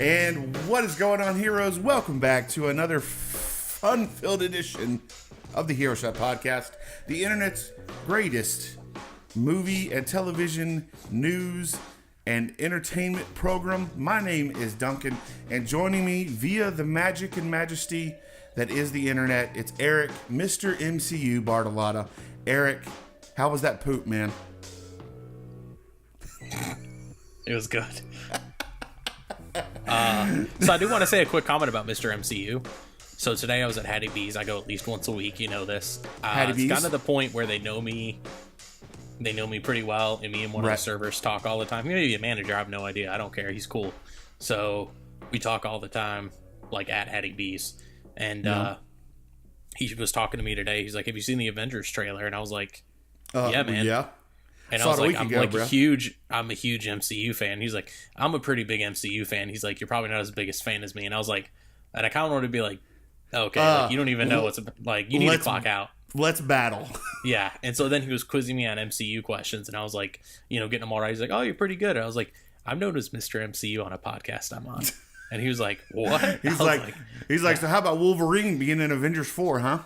And what is going on, heroes? Welcome back to another fun-filled edition of the HeroShot podcast, the internet's greatest movie and television news and entertainment program. My name is Duncan, and joining me via the magic and majesty that is the internet, it's Eric, Mr. MCU Bartolotta. Eric, how was that poop, man? It was good. So I do want to say a quick comment about Mr. MCU. So today I was at Hattie B's. I go at least once a week. You know this. Hattie B's? It's gotten to the point where they know me. They know me pretty well, and me and one of the servers talk all the time. He may be a manager. I have no idea. I don't care. He's cool. So we talk all the time, like at Hattie B's. And he was talking to me today. He's like, "Have you seen the Avengers trailer?" And I was like, "Yeah, man." Yeah. And I was like, I'm a huge MCU fan. He's like, I'm a pretty big MCU fan. He's like, you're probably not as big a fan as me. And I was like, and I kind of wanted to be like, okay, like, you don't even know what's like, you need to clock out. Let's battle. Yeah. And so then he was quizzing me on MCU questions, and I was like, getting them all right. He's like, oh, you're pretty good. And I was like, I'm known as Mr. MCU on a podcast I'm on. And he was like, what? He's like, so how about Wolverine being in Avengers 4, huh?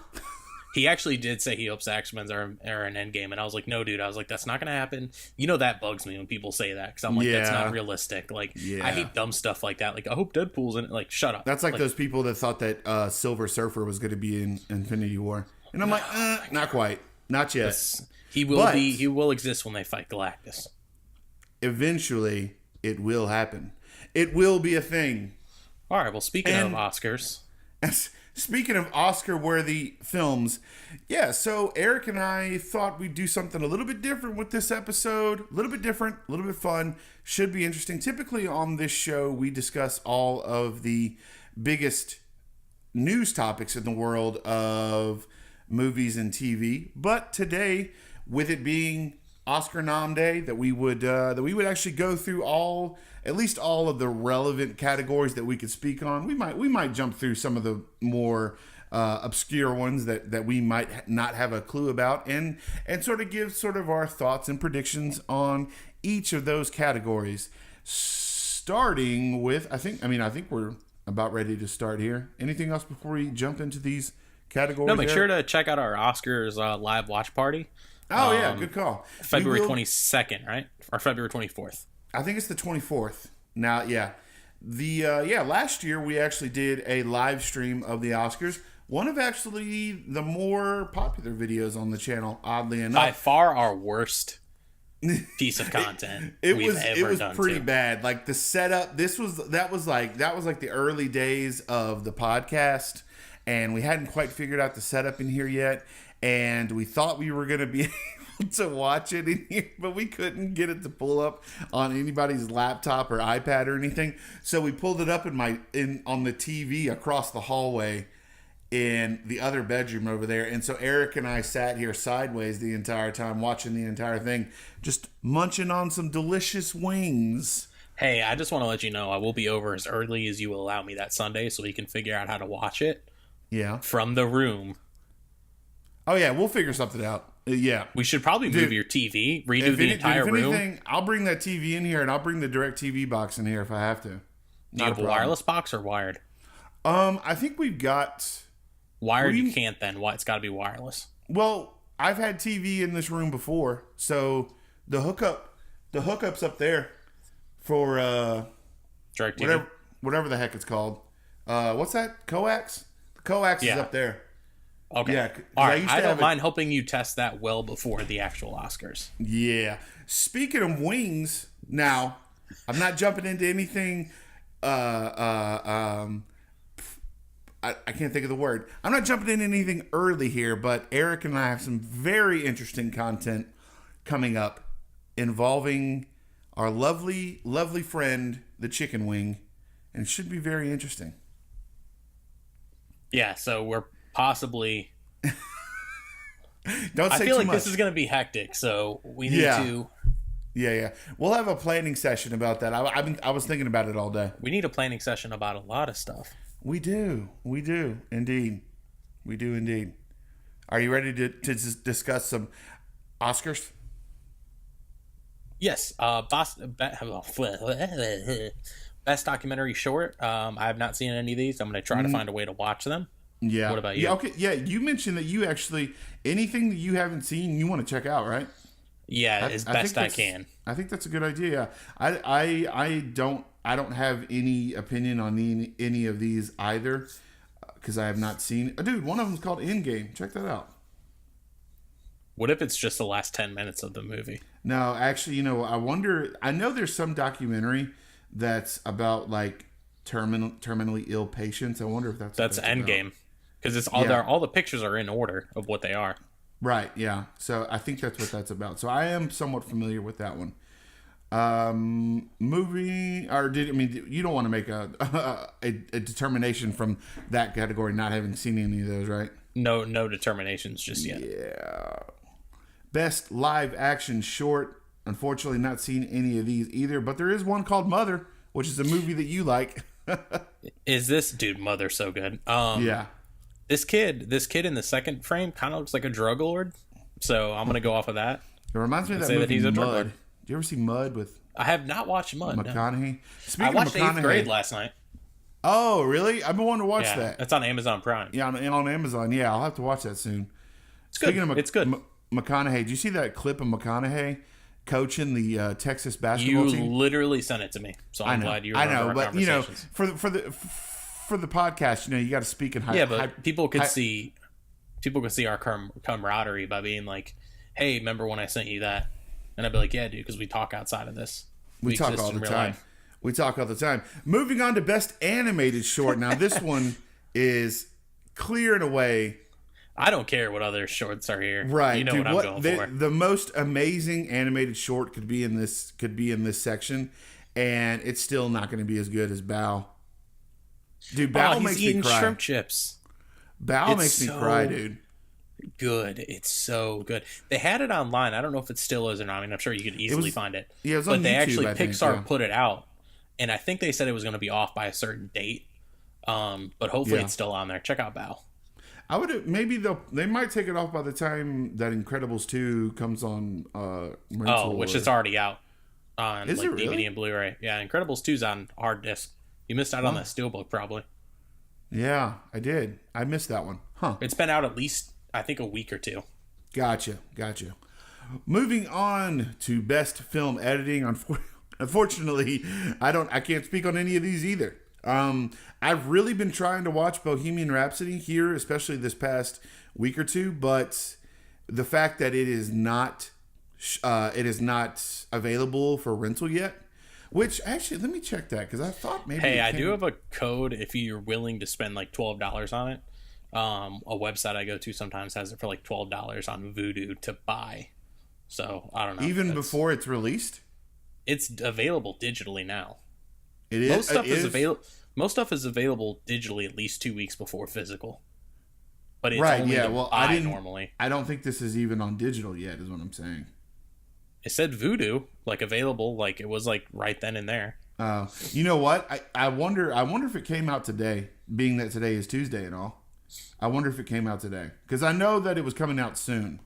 He actually did say he hopes the X-Men are an Endgame, and I was like, no, dude. I was like, that's not going to happen. That bugs me when people say that, because I'm like, that's not realistic. Like, I hate dumb stuff like that. Like, I hope Deadpool's in it. Like, shut up. That's like those people that thought that Silver Surfer was going to be in Infinity War. And I'm like, not quite. Not yet. He will exist when they fight Galactus. Eventually, it will happen. It will be a thing. All right, well, speaking of Oscars... Speaking of Oscar-worthy films, so Eric and I thought we'd do something a little bit different with this episode. A little bit different, a little bit fun. Should be interesting. Typically on this show, we discuss all of the biggest news topics in the world of movies and TV. But today, with it being Oscar nom day, that we would actually go through at least all of the relevant categories that we could speak on. We might jump through some of the more obscure ones that we might not have a clue about, and sort of give sort of our thoughts and predictions on each of those categories. Starting with, I think we're about ready to start here. Anything else before we jump into these categories? No, make sure to check out our Oscars live watch party. Oh, yeah, good call. February 22nd, right? Or February 24th. I think it's the 24th. Now, yeah. Last year we actually did a live stream of the Oscars. One of actually the more popular videos on the channel, oddly enough. By far our worst piece of content it was pretty bad. Like the setup, that was like the early days of the podcast, and we hadn't quite figured out the setup in here yet. And we thought we were going to be able to watch it in here, but we couldn't get it to pull up on anybody's laptop or iPad or anything. So we pulled it up on the TV across the hallway in the other bedroom over there. And so Eric and I sat here sideways the entire time, watching the entire thing, just munching on some delicious wings. Hey, I just want to let you know I will be over as early as you will allow me that Sunday, so we can figure out how to watch it. Yeah. From the room. Oh, yeah, we'll figure something out. Yeah. We should probably move your TV, redo the entire room. I'll bring that TV in here, and I'll bring the direct TV box in here if I have to. Do you have a wireless box or wired? I think we've got... Wired you can't then. It's got to be wireless. Well, I've had TV in this room before, so the hookup's up there for... direct TV? Whatever the heck it's called. What's that? Coax? The coax is up there. Okay. Yeah, all right. I don't mind helping you test that well before the actual Oscars. Yeah. Speaking of wings, now I'm not jumping into anything. I can't think of the word. I'm not jumping into anything early here, but Eric and I have some very interesting content coming up involving our lovely, lovely friend, the chicken wing, and it should be very interesting. Yeah. So we're possibly Don't say I feel too like much. This is going to be hectic, so we need to... Yeah. We'll have a planning session about that. I was thinking about it all day. We need a planning session about a lot of stuff. We do. Indeed. We do indeed. Are you ready to discuss some Oscars? Yes. Best documentary short. I have not seen any of these. I'm going to try to find a way to watch them. Yeah. What about you? Yeah, okay. Yeah, you mentioned that you actually anything that you haven't seen you want to check out, right? Yeah, as best I can. I think that's a good idea. Yeah. I don't have any opinion on any of these either because I have not seen. Dude, one of them's called Endgame. Check that out. What if it's just the last 10 minutes of the movie? No, actually, I wonder. I know there's some documentary that's about like terminally ill patients. I wonder if that's Endgame, because it's all all the pictures are in order of what they are. Right. Yeah. So I think that's what that's about. So I am somewhat familiar with that one. Movie or you don't want to make a determination from that category, not having seen any of those, right? No determinations just yet. Yeah. Best live action short. Unfortunately, not seen any of these either, but there is one called Mother, which is a movie that you like. Is this dude Mother so good? Yeah. This kid in the second frame kind of looks like a drug lord, so I'm gonna go off of that. It reminds me of that movie, he's a drug Mud. lord. Did you ever see Mud with? I have not watched Mud. McConaughey. No. I watched 8th Grade last night. Oh, really? I've been wanting to watch that. It's on Amazon Prime. Yeah, on Amazon. Yeah, I'll have to watch that soon. It's good. It's good. McConaughey. Did you see that clip of McConaughey coaching the Texas basketball team? You literally sent it to me, so I'm glad you remember our conversations. For the podcast, you got to speak in high. Yeah, but people could see our camaraderie by being like, "Hey, remember when I sent you that?" And I'd be like, "Yeah, dude," because we talk outside of this. We talk all the time. We talk all the time. Moving on to best animated short. Now this one is clear and away. I don't care what other shorts are here. Right. You know what I'm going for. The most amazing animated short could be in this section, and it's still not going to be as good as Bao. Dude, Bao makes me cry. Shrimp chips. Bao makes me cry, dude. Good. It's so good. They had it online. I don't know if it still is or not. I mean, I'm sure you could easily find it. Yeah, it was on YouTube, Pixar put it out, and I think they said it was going to be off by a certain date. But hopefully it's still on there. Check out Bao. I would they might take it off by the time that Incredibles 2 comes on rental. Which is already out on is like it really? DVD and Blu-ray. Yeah, Incredibles 2's on hard disc. You missed out on that steelbook probably. Yeah, I did. I missed that one. Huh. It's been out at least I think a week or two. Gotcha. Moving on to best film editing. Unfortunately, I can't speak on any of these either. I've really been trying to watch Bohemian Rhapsody here, especially this past week or two, but the fact that it is not available for rental yet. Which actually, let me check that because I thought maybe. Hey, I do have a code if you're willing to spend like $12 on it. A website I go to sometimes has it for like $12 on Vudu to buy. So I don't know. Even before it's released, it's available digitally now. It is. Most stuff is available. Most stuff is available digitally at least 2 weeks before physical. But it's only buy normally. I don't think this is even on digital yet. Is what I'm saying. It said Vudu, like available, like it was like right then and there. You know what? I wonder if it came out today, being that today is Tuesday and all. I wonder if it came out today because I know that it was coming out soon.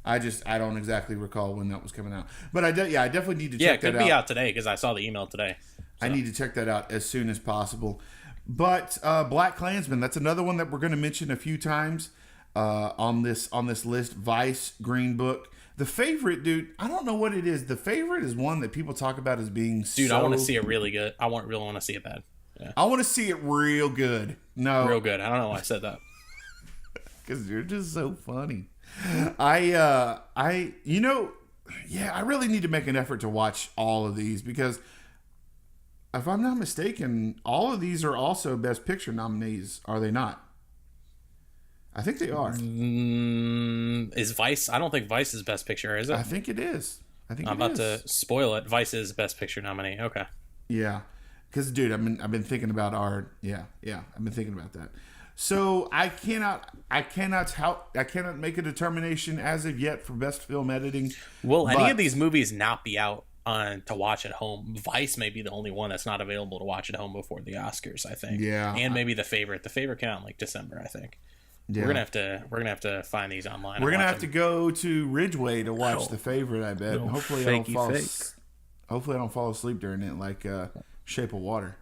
I don't exactly recall when that was coming out, but I definitely need to check that out. Yeah, it could be out today because I saw the email today. So. I need to check that out as soon as possible. But Black Klansman, that's another one that we're going to mention a few times on this list. Vice, Green Book. The Favorite, dude, I don't know what it is. The Favorite is one that people talk about as being Dude, I want to see it really good. I really want to see it bad. Yeah. I want to see it real good. No. Real good. I don't know why I said that. Because you're just so funny. I really need to make an effort to watch all of these because if I'm not mistaken, all of these are also Best Picture nominees, are they not? I think they are. Is Vice? I don't think Vice is Best Picture, is it? I think it is. I'm about to spoil it. Vice is Best Picture nominee. Okay. Yeah, because dude, I've been thinking about I've been thinking about that. So I cannot make a determination as of yet for best film editing. Will any of these movies not be out to watch at home? Vice may be the only one that's not available to watch at home before the Oscars, I think. Yeah, and maybe The Favorite. The Favorite came out in like December, I think. Yeah. We're gonna have to find these online. We're gonna have to go to Ridgeway to watch The Favorite. I bet. Hopefully I don't fall asleep during it like Shape of Water.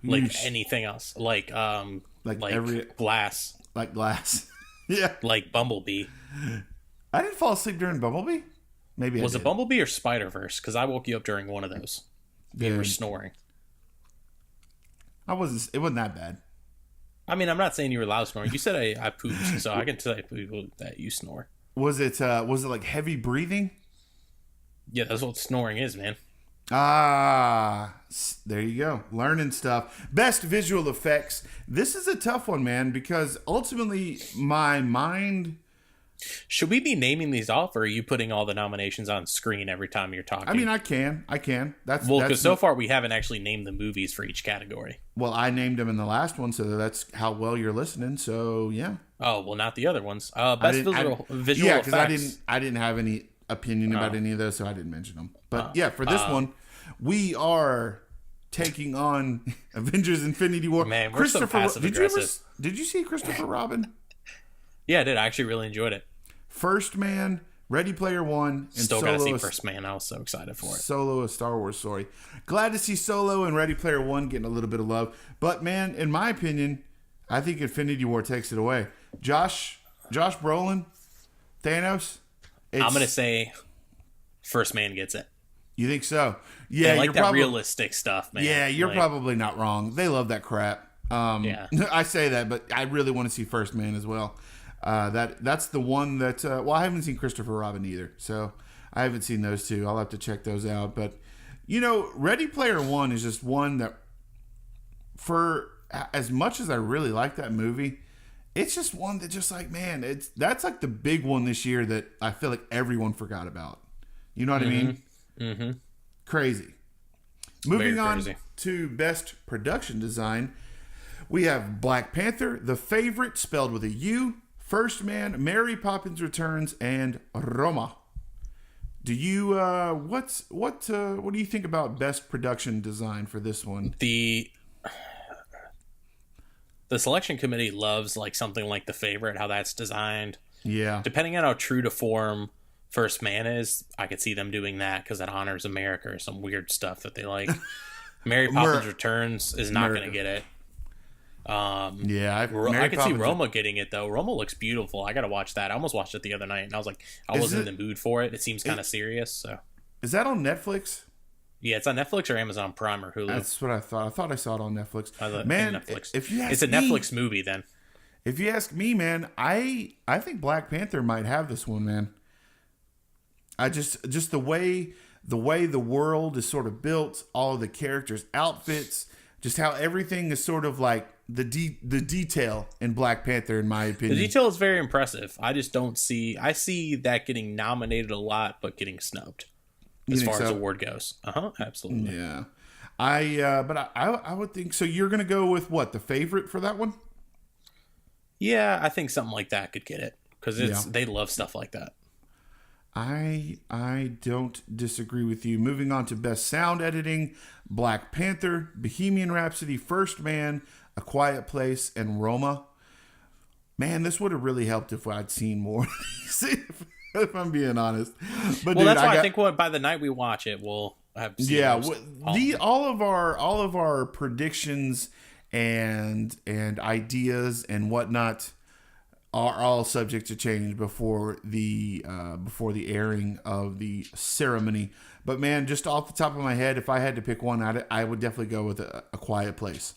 like anything else, like every Glass, like Glass. Yeah, like Bumblebee. I didn't fall asleep during Bumblebee. Maybe was it Bumblebee or Spider-Verse? Because I woke you up during one of those. You were snoring. I wasn't. It wasn't that bad. I mean, I'm not saying you were loud snoring. You said I pooped, so I can tell you that you snore. Was it like heavy breathing? Yeah, that's what snoring is, man. Ah, there you go. Learning stuff. Best visual effects. This is a tough one, man, because ultimately my mind... Should we be naming these off, or are you putting all the nominations on screen every time you're talking? I mean, I can. That's because so far we haven't actually named the movies for each category. Well, I named them in the last one, so that's how well you're listening. So yeah. Oh well, not the other ones. Best visual effects. Yeah, because I didn't have any opinion about any of those, so I didn't mention them. But yeah, for this one, we are taking on Avengers: Infinity War. Man, we're so passive aggressive. Did you see Christopher Robin? Yeah, I did. I actually really enjoyed it. First Man, Ready Player One, and still gotta see First Man. I was so excited for it. Solo, a Star Wars story. Glad to see Solo and Ready Player One getting a little bit of love. But man, in my opinion, I think Infinity War takes it away. Josh Brolin, Thanos. I'm gonna say First Man gets it. You think so? Yeah, they like that realistic stuff, man. Yeah, you're probably not wrong. They love that crap. Yeah, I say that, but I really want to see First Man as well. That's the one that I haven't seen Christopher Robin either, so I haven't seen those two. I'll have to check those out. But Ready Player One is just one that, for as much as I really like that movie, it's just one that just like, man, that's like the big one this year that I feel like everyone forgot about. You know what I mean? Mm-hmm. Crazy. Moving on to Best Production Design, we have Black Panther, The Favorite, spelled with a U, First Man, Mary Poppins Returns, and Roma. Do you what do you think about Best Production Design for this one? The selection committee loves like something like The Favorite, how that's designed. Yeah. Depending on how true to form First Man is, I could see them doing that because it honors America or some weird stuff that they like. Mary Poppins Returns is not going to get it. I could see Roma getting it though. Roma looks beautiful. I gotta watch that. I almost watched it the other night and I was like, I wasn't in the mood for it. It seems kind of serious. So is that on Netflix? Yeah, it's on Netflix or Amazon Prime or Hulu. That's what I thought. I thought I saw it on Netflix. Man, Netflix. If you ask it's a Netflix movie then. If you ask me, man, I think Black Panther might have this one, man. I just the way the world is sort of built, all of the characters' outfits, just how everything is sort of like the detail in Black Panther, in my opinion. The detail is very impressive. I just don't see... I see that getting nominated a lot, but getting snubbed as far as award goes. Absolutely. Yeah. I would think... So you're going to go with what? The Favorite for that one? Yeah, I think something like that could get it. Because they love stuff like that. I don't disagree with you. Moving on to Best Sound Editing, Black Panther, Bohemian Rhapsody, First Man, A Quiet Place, and Roma. Man, this would have really helped if I'd seen more. If I'm being honest. But well, dude, that's why I think by the night we watch it, we'll have seen all of our predictions and ideas and whatnot are all subject to change before the airing of the ceremony. But man, just off the top of my head, if I had to pick one, I would definitely go with a Quiet Place.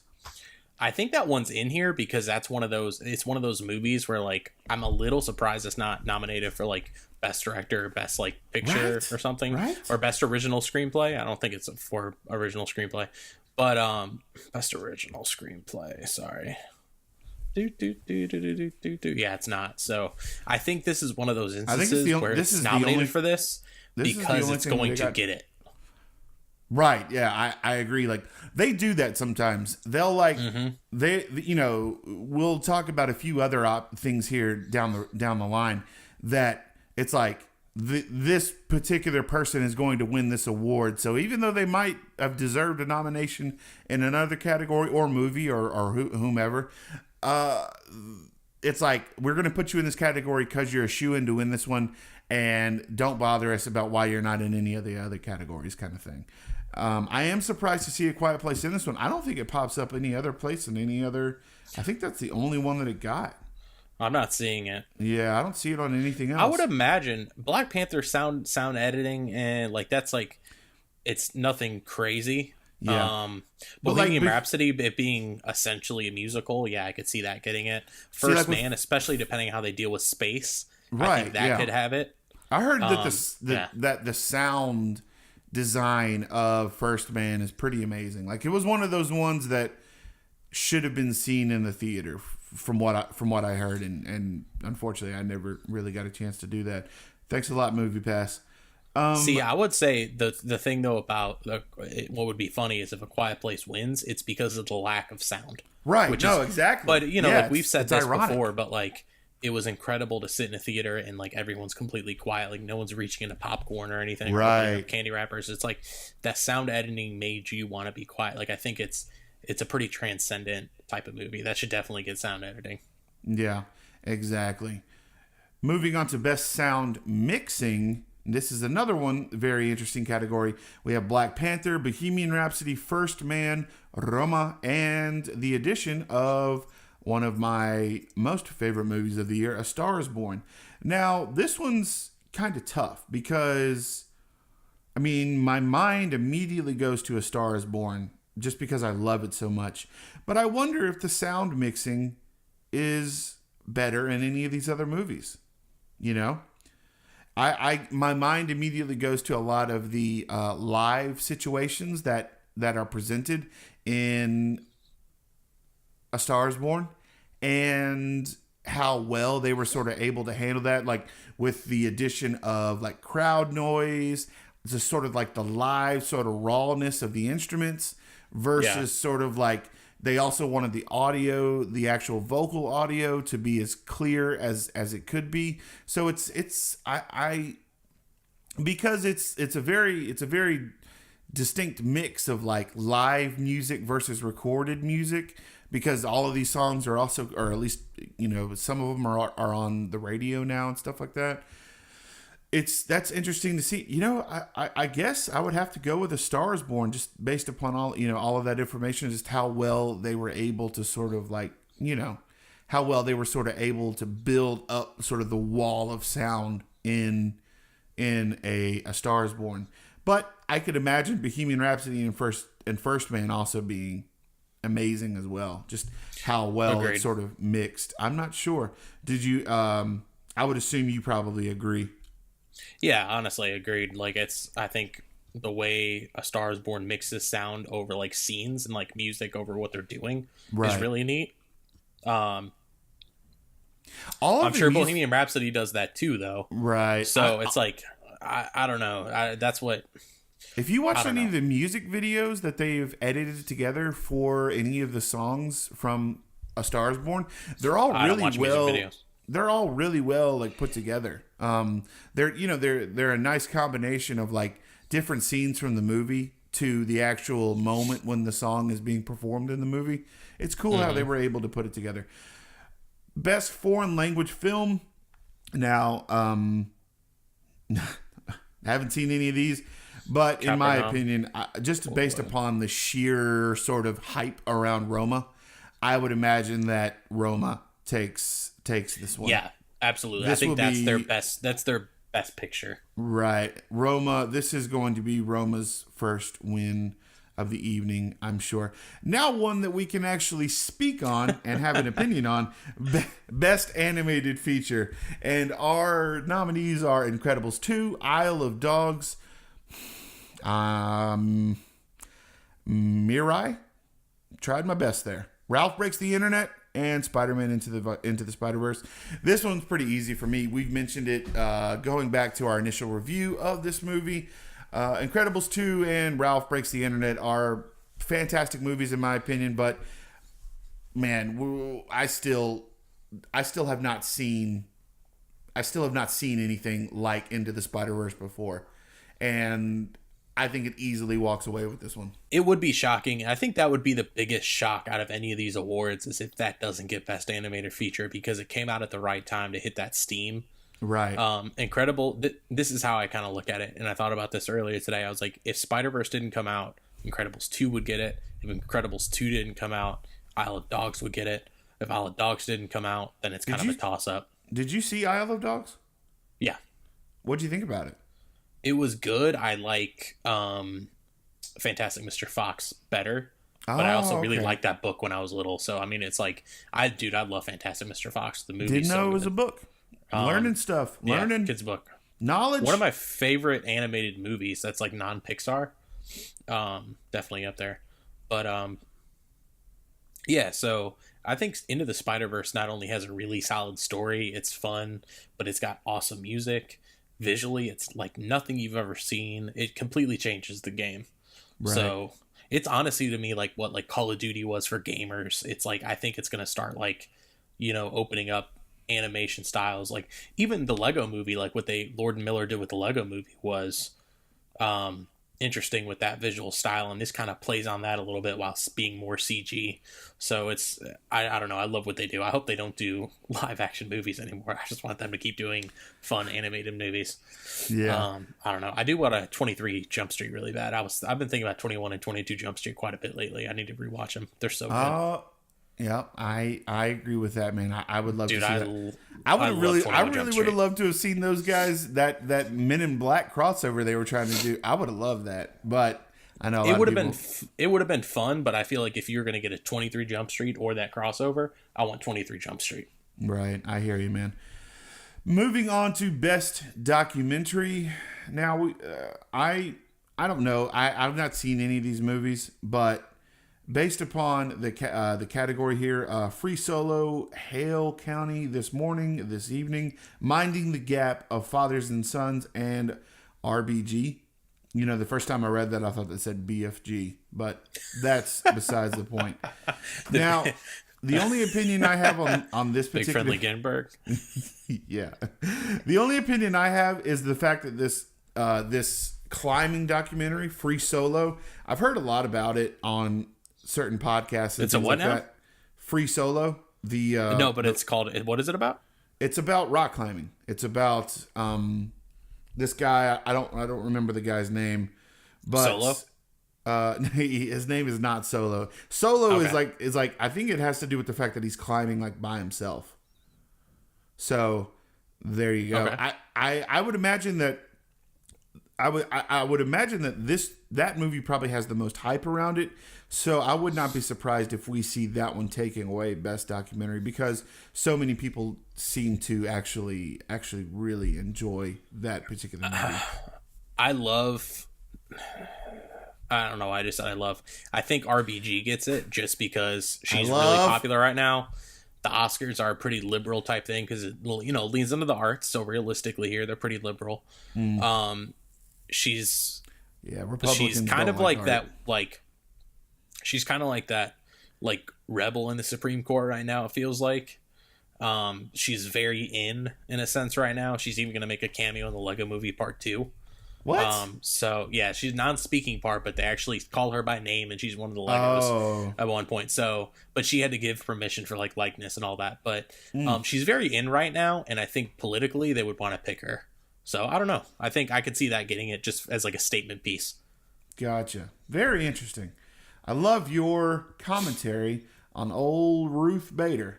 I think that one's in here because that's one of those. It's one of those movies where like I'm a little surprised it's not nominated for like Best Director, Best like Picture or something, or Best Original Screenplay. I don't think it's for Original Screenplay, but Best Original Screenplay. Sorry. Yeah, it's not. So I think this is one of those instances where it's nominated for this because it's going to get it. Right. Yeah, I agree. Like they do that sometimes. They'll like we'll talk about a few other things here down the line that it's like this particular person is going to win this award. So even though they might have deserved a nomination in another category or movie or whomever, it's like, we're going to put you in this category because you're a shoo-in to win this one, and don't bother us about why you're not in any of the other categories, kind of thing. I am surprised to see A Quiet Place in this one. I don't think it pops up any other place in any other. I think that's the only one that it got. I'm not seeing it. Yeah, I don't see it on anything else. I would imagine Black Panther sound editing, and like that's like, it's nothing crazy. Yeah. Bohemian Rhapsody, it being essentially a musical, yeah, I could see that getting it. First Man, especially depending how they deal with space, I think that could have it. I heard that that the sound design of First Man is pretty amazing. Like, it was one of those ones that should have been seen in the theater, from what I heard, and unfortunately I never really got a chance to do that. Thanks a lot, MoviePass. See, I would say the thing though about what would be funny is if A Quiet Place wins, it's because of the lack of sound. Right. Exactly. But like we've said this before, but like it was incredible to sit in a theater and like everyone's completely quiet, like no one's reaching into popcorn or anything, right? Or candy wrappers. It's like that sound editing made you want to be quiet. Like I think it's a pretty transcendent type of movie that should definitely get sound editing. Yeah, exactly. Moving on to best sound mixing. This is another one, very interesting category. We have Black Panther, Bohemian Rhapsody, First Man, Roma, and the addition of one of my most favorite movies of the year, A Star is Born. Now, this one's kind of tough because, I mean, my mind immediately goes to A Star is Born just because I love it so much. But I wonder if the sound mixing is better in any of these other movies, you know? My mind immediately goes to a lot of the live situations that are presented in A Star is Born, and how well they were sort of able to handle that, like with the addition of like crowd noise, just sort of like the live sort of rawness of the instruments versus sort of like, they also wanted the audio, the actual vocal audio, to be as clear as it could be. So it's because it's a very distinct mix of like live music versus recorded music, because all of these songs are also, or at least, you know, some of them are on the radio now and stuff like that. That's interesting to see. You know, I guess I would have to go with A Star is Born, just based upon all of that information, just how well they were able to sort of like, you know, how well they were sort of able to build up sort of the wall of sound in A Star is Born. But I could imagine Bohemian Rhapsody and First Man also being amazing as well. Just how well it's sort of mixed. I'm not sure. Did you? I would assume you probably agree. Yeah, honestly, agreed. Like, I think the way A Star is Born mixes sound over like scenes and like music over what they're doing is really neat. I'm sure Bohemian Rhapsody does that too, though. Right. So it's like, I don't know. That's what. If you watch any of the music videos that they've edited together for any of the songs from A Star is Born, they're all really well. They're all really well like put together. They're a nice combination of like different scenes from the movie to the actual moment when the song is being performed in the movie. It's cool how they were able to put it together. Best foreign language film. Now, I haven't seen any of these, but in my opinion, just based upon the sheer sort of hype around Roma, I would imagine that Roma takes this one. Yeah, absolutely. I think that's their best. That's their best picture. Right, Roma. This is going to be Roma's first win of the evening, I'm sure. Now, one that we can actually speak on and have an opinion on: best animated feature. And our nominees are Incredibles 2, Isle of Dogs, Mirai. Tried my best there. Ralph Breaks the Internet, and Spider-Man Into the Spider-Verse. This one's pretty easy for me. We've mentioned it going back to our initial review of this movie. Incredibles 2 and Ralph Breaks the Internet are fantastic movies in my opinion, but man, I still have not seen anything like Into the Spider-Verse before. And I think it easily walks away with this one. It would be shocking. I think that would be the biggest shock out of any of these awards is if that doesn't get Best Animated Feature, because it came out at the right time to hit that steam. Right. Incredible. This is how I kind of look at it. And I thought about this earlier today. I was like, if Spider-Verse didn't come out, Incredibles 2 would get it. If Incredibles 2 didn't come out, Isle of Dogs would get it. If Isle of Dogs didn't come out, then it's kind of a toss-up. Did you see Isle of Dogs? Yeah. What'd you think about it? It was good. I like Fantastic Mr. Fox better. But I also really liked that book when I was little. So, I mean, it's like, I love Fantastic Mr. Fox. The movie. Didn't know it was a book. Learning stuff. Learning. Yeah, kids' book. Knowledge. One of my favorite animated movies that's like non-Pixar. Definitely up there. But, yeah, so I think Into the Spider-Verse not only has a really solid story, it's fun, but it's got awesome music. Visually, it's like nothing you've ever seen. It completely changes the game. Right. So it's honestly to me like what like Call of Duty was for gamers. It's like I think it's gonna start like, opening up animation styles. Like even the Lego movie, like what Lord and Miller did with the Lego movie was interesting with that visual style, and this kind of plays on that a little bit while being more CG. So it's I don't know, I love what they do. I hope they don't do live action movies anymore. I just want them to keep doing fun animated movies. I don't know, I do want a 23 Jump Street really bad. I've been thinking about 21 and 22 Jump Street quite a bit lately. I need to rewatch them. They're so good. Yeah, I agree with that, man. I would love to see that. I really would have loved to have seen those guys, that Men in Black crossover they were trying to do. I would have loved that, but I know it would have been fun. But I feel like if you're going to get a 23 Jump Street or that crossover, I want 23 Jump Street. Right, I hear you, man. Moving on to Best Documentary. Now, I don't know. I've not seen any of these movies, but based upon the category here, Free Solo, Hale County, This Evening, Minding the Gap of Fathers and Sons, and RBG. The first time I read that, I thought that said BFG, but that's besides the point. Now, the only opinion I have on this particular... Big Friendly Ginberg. Yeah. The only opinion I have is the fact that this climbing documentary, Free Solo, I've heard a lot about it on certain podcasts. It's a what now? That. Free Solo. No, but it's called. What is it about? It's about rock climbing. It's about this guy. I don't remember the guy's name, but Solo. His name is not Solo. Solo is like I think it has to do with the fact that he's climbing like by himself. So there you go. Okay. I would imagine that. I would imagine that that movie probably has the most hype around it, so I would not be surprised if we see that one taking away Best Documentary because so many people seem to actually really enjoy that particular movie. I don't know. I think RBG gets it just because she's really popular right now. The Oscars are a pretty liberal type thing because it leans into the arts. So realistically, here they're pretty liberal. She's kind of like that, like she's kind of like that, like rebel in the Supreme Court right now. It feels like she's very in a sense right now. She's even gonna make a cameo in the Lego Movie Part 2. What? So yeah, she's non-speaking part, but they actually call her by name, and she's one of the Legos at one point. So, but she had to give permission for like likeness and all that. But she's very in right now, and I think politically they would want to pick her. So I don't know. I think I could see that getting it just as like a statement piece. Gotcha. Very interesting. I love your commentary on old Ruth Bader.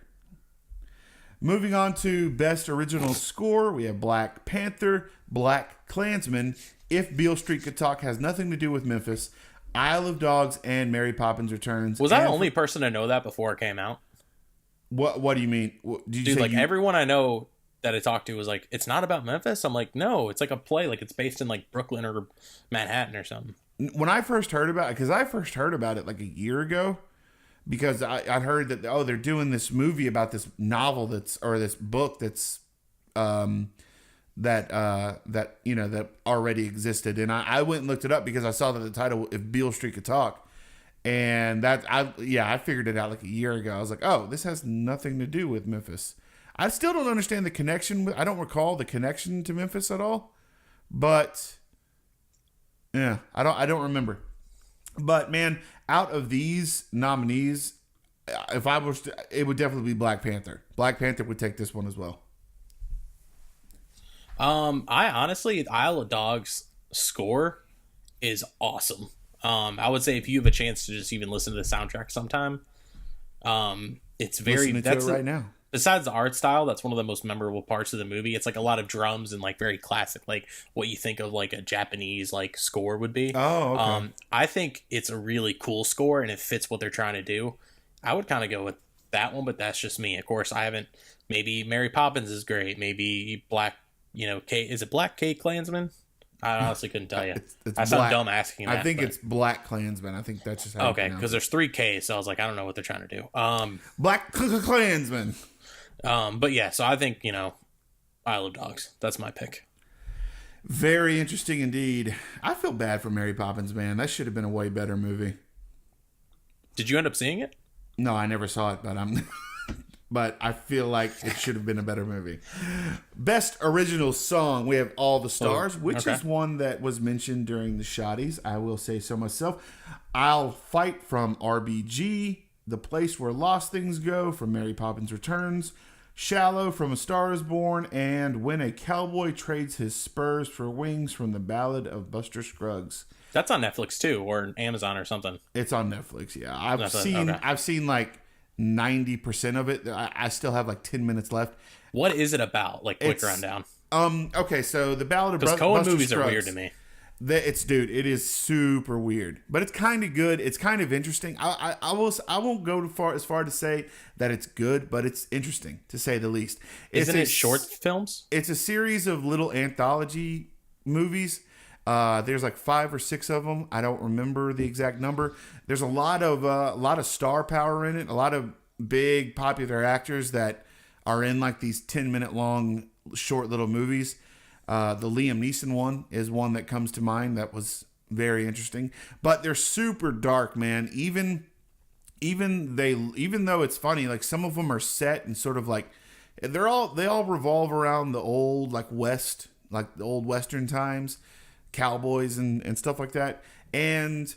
Moving on to Best Original Score, we have Black Panther, Black Klansman, If Beale Street Could Talk Has Nothing to Do with Memphis, Isle of Dogs, and Mary Poppins Returns. Was I the only person to know that before it came out? What do you mean? Everyone I know that I talked to was like, it's not about Memphis? I'm like, no, it's like a play. Like, it's based in like Brooklyn or Manhattan or something. When I first heard about it, because I first heard about it like a year ago, because I'd heard that, they're doing this movie about this novel this book that's, that already existed. And I went and looked it up because I saw that the title, If Beale Street Could Talk. And I figured it out like a year ago. I was like, oh, this has nothing to do with Memphis. I still don't understand the connection. I don't recall the connection to Memphis at all. But Yeah, I don't remember. But man, out of these nominees, if I was to, it would definitely be Black Panther. Black Panther would take this one as well. I honestly, Isle of Dogs score is awesome. I would say if you have a chance to just even listen to the soundtrack sometime, it's very Listening to it right now. Besides the art style, that's one of the most memorable parts of the movie. It's like a lot of drums and like very classic, like what you think of like a Japanese like score would be. Oh, okay. I think it's a really cool score and it fits what they're trying to do. I would kind of go with that one, but that's just me. Of course, I haven't. Maybe Mary Poppins is great. Maybe Black, is it Black K Klansman? I honestly couldn't tell you. I sound dumb asking that. I think it's Black Klansman. I think that's just how. Okay, because there's 3 Ks, so I was like, I don't know what they're trying to do. Black Klansman. But yeah, so I think, Isle of Dogs. That's my pick. Very interesting indeed. I feel bad for Mary Poppins, man. That should have been a way better movie. Did you end up seeing it? No, I never saw it, but I feel like it should have been a better movie. Best original song, we have All the Stars, which is one that was mentioned during the Shotties. I will say so myself. I'll Fight from RBG, The Place Where Lost Things Go from Mary Poppins Returns, Shallow from A Star Is Born, and When a Cowboy Trades His Spurs for Wings from The Ballad of Buster Scruggs. That's on Netflix too, or Amazon or something. It's on Netflix, yeah. I've seen like 90% of it. I still have like 10 minutes left. What is it about? Like quick rundown. Okay, so The Ballad of Buster Scruggs. Because Coen movies are weird to me. It is super weird, but it's kind of good. It's kind of interesting. I won't go as far to say that it's good, but it's interesting to say the least. Isn't it short films? It's a series of little anthology movies. There's like 5 or 6 of them. I don't remember the exact number. There's a lot of star power in it. A lot of big popular actors that are in like these 10-minute long short little movies. The Liam Neeson one is one that comes to mind that was very interesting. But they're super dark, man. Even though it's funny, like some of them are set and sort of like they all revolve around the old like West, like the old Western times. Cowboys and stuff like that, and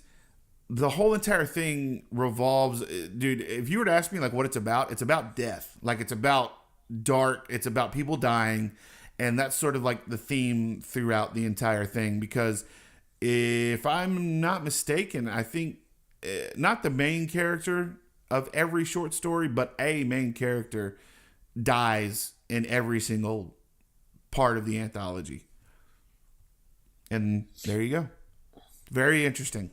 the whole entire thing revolves, dude. If you were to ask me like what it's about death. Like it's about dark, it's about people dying, and that's sort of like the theme throughout the entire thing. Because if I'm not mistaken, I think not the main character of every short story, but a main character dies in every single part of the anthology. And there you go. Very interesting.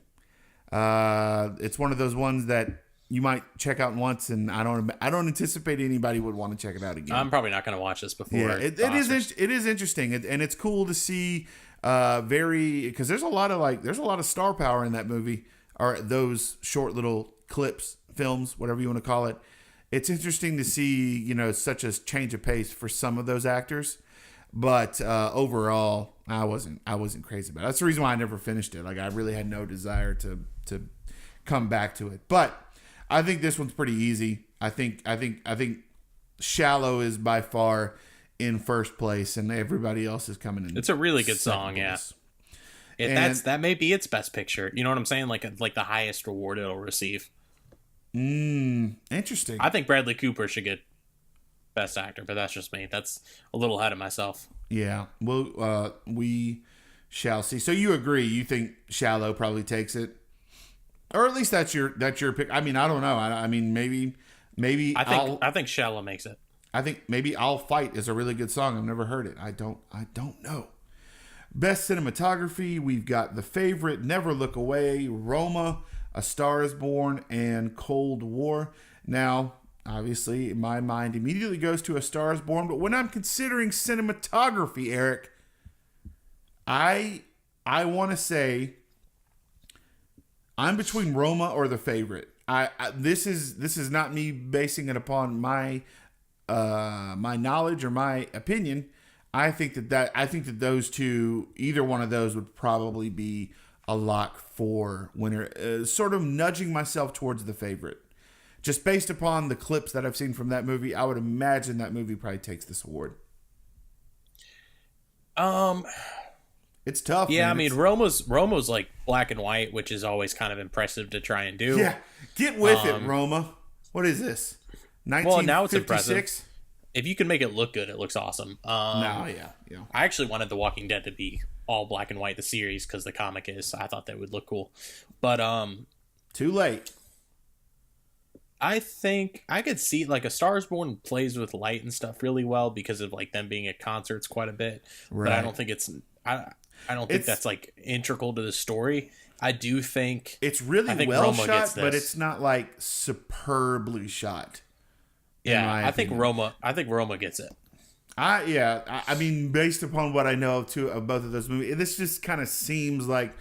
It's one of those ones that you might check out once, and I don't anticipate anybody would want to check it out again. I'm probably not going to watch this before. Yeah, it is interesting, and it's cool to see. Because there's a lot of star power in that movie, or those short little clips, films, whatever you want to call it. It's interesting to see, such a change of pace for some of those actors. But overall, I wasn't crazy about it. That's the reason why I never finished it. Like I really had no desire to come back to it. But I think this one's pretty easy. I think Shallow is by far in first place, and everybody else is coming in. It's a really good song, yeah. That may be its best picture. You know what I'm saying? Like the highest reward it'll receive. Interesting. I think Bradley Cooper should get Best Actor, but that's just me. That's a little ahead of myself. Yeah. Well, we shall see. So you agree? You think Shallow probably takes it, or at least that's your pick? I mean, I don't know. I mean, maybe. I think Shallow makes it. I think maybe I'll Fight is a really good song. I've never heard it. I don't know. Best cinematography, we've got The Favorite, Never Look Away, Roma, A Star Is Born, and Cold War. Now, obviously, my mind immediately goes to A Star Is Born, but when I'm considering cinematography, Eric, I want to say I'm between Roma or The Favorite. This is not me basing it upon my knowledge or my opinion. I think that those two, either one of those would probably be a lock for winner. Sort of nudging myself towards The Favorite. Just based upon the clips that I've seen from that movie, I would imagine that movie probably takes this award. It's tough. Yeah, man. I mean, Romo's like black and white, which is always kind of impressive to try and do. Yeah, get with it, Roma. What is this? 1956? Well, now it's impressive. If you can make it look good, it looks awesome. Yeah. I actually wanted The Walking Dead to be all black and white, the series, because the comic is. I thought that would look cool, but too late. I think I could see like A Star Is Born plays with light and stuff really well because of like them being at concerts quite a bit. Right. But I don't think I don't think that's like integral to the story. I do think it's really well shot, but it's not like superbly shot. Yeah, I think Roma gets it. I mean, based upon what I know of both of those movies, this just kind of seems like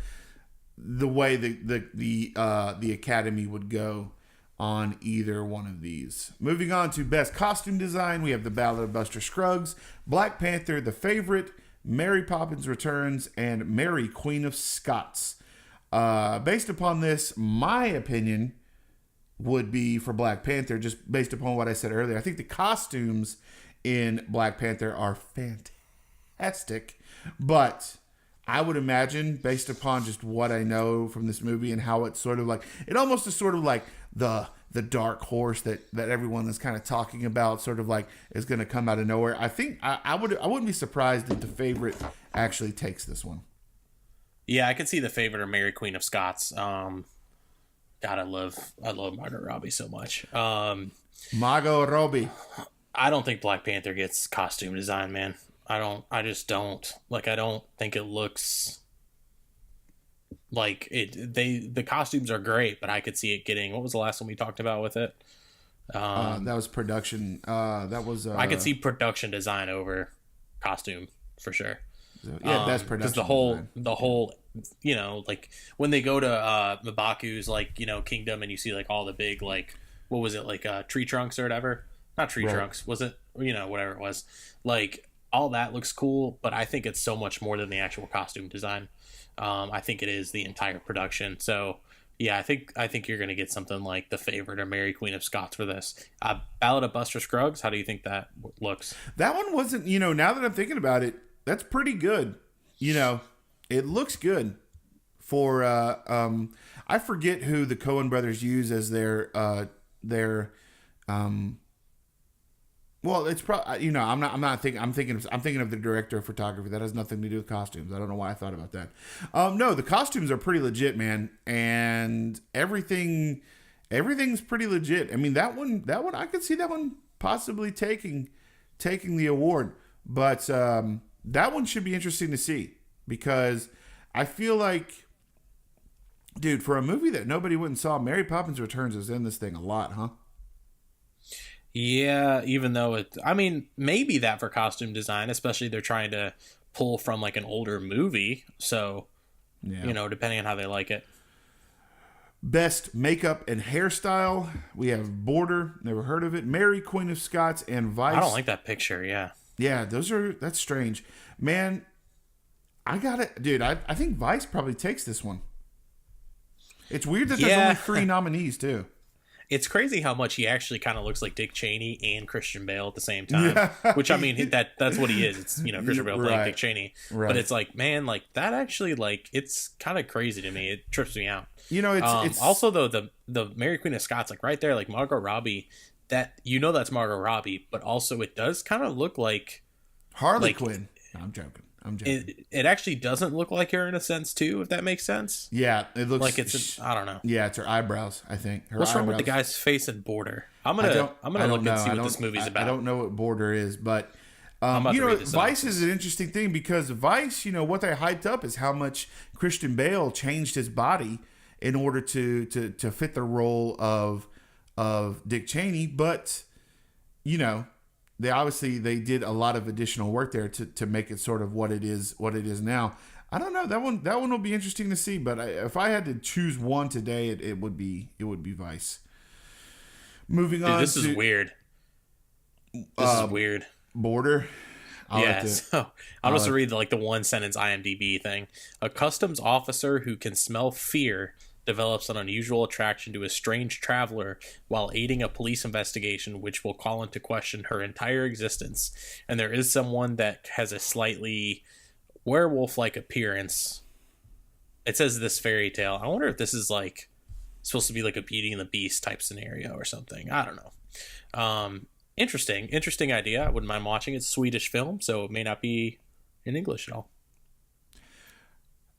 the way the Academy would go on either one of these. Moving on to Best Costume Design, we have The Ballad of Buster Scruggs, Black Panther, The Favorite, Mary Poppins Returns, and Mary Queen of Scots. Based upon this, my opinion would be for Black Panther, just based upon what I said earlier. I think the costumes in Black Panther are fantastic, but I would imagine, based upon just what I know from this movie and how it's sort of like, it almost is sort of like the dark horse that everyone is kind of talking about, sort of like is going to come out of nowhere. I think I wouldn't be surprised if The Favorite actually takes this one. Yeah, I could see The Favorite or Mary Queen of Scots. God, I love Margot Robbie so much. Margot Robbie. I don't think Black Panther gets costume design, man. I just don't. Like, I don't think it looks like it. The costumes are great, but I could see it getting. What was the last one we talked about with it? That was production. That was. I could see production design over costume for sure. Yeah, that's production. Because the whole, you know, like when they go to Mbaku's like, you know, kingdom, and you see like all the big like, what was it, like tree trunks or whatever? Not tree trunks, was it? You know, whatever it was. Like, all that looks cool, but I think it's so much more than the actual costume design. I think it is the entire production. So yeah, I think you're gonna get something like The Favorite or Mary Queen of Scots for this. Ballad of Buster Scruggs. How do you think that looks? That one wasn't. You know, now that I'm thinking about it, that's pretty good. You know, it looks good. For I forget who the Coen brothers use as their well, it's probably, you know, I'm thinking of the director of photography. That has nothing to do with costumes. I don't know why I thought about that. No, the costumes are pretty legit, man, and everything's pretty legit. I mean, that one I could see that one possibly taking the award, but that one should be interesting to see, because I feel like, dude, for a movie that nobody went and saw, Mary Poppins Returns is in this thing a lot, huh? Yeah, even though I mean, maybe that for costume design, especially they're trying to pull from like an older movie. So, yeah. You know, depending on how they like it. Best makeup and hairstyle, we have Border, never heard of it, Mary Queen of Scots, and Vice. I don't like that picture, yeah. Yeah, that's strange. Man, I got it. Dude, I think Vice probably takes this one. It's weird that there's only 3 nominees, too. It's crazy how much he actually kind of looks like Dick Cheney and Christian Bale at the same time. Yeah. Which, I mean, that's what he is. It's, you know, Christian Bale playing Dick Cheney. Right. But it's like, man, like, that actually, like, it's kind of crazy to me. It trips me out. You know, it's also, though, the Mary Queen of Scots, like, right there, like, Margot Robbie, that, you know, that's Margot Robbie, but also it does kind of look like Harley Quinn. No, I'm joking. It actually doesn't look like her in a sense too, if that makes sense. Yeah, it looks like it's I don't know. Yeah, it's her eyebrows, I think. What's wrong with the guy's face in Border? I'm gonna look and see what this movie's about. I don't know what Border is, but you know, Vice is an interesting thing, because Vice, you know, what they hyped up is how much Christian Bale changed his body in order to fit the role of Dick Cheney, but you know, they did a lot of additional work there to make it sort of what it is now. I don't know, that one will be interesting to see, but if I had to choose one today, it would be Vice. Moving on. This is weird. This is weird. Border. So I'll just read the one sentence IMDb thing. A customs officer who can smell fear develops an unusual attraction to a strange traveler while aiding a police investigation, which will call into question her entire existence. And there is someone that has a slightly werewolf-like appearance. It says this fairy tale. I wonder if this is like supposed to be like a Beauty and the Beast type scenario or something. I don't know. Interesting idea. I wouldn't mind watching it. It's a Swedish film, so it may not be in English at all.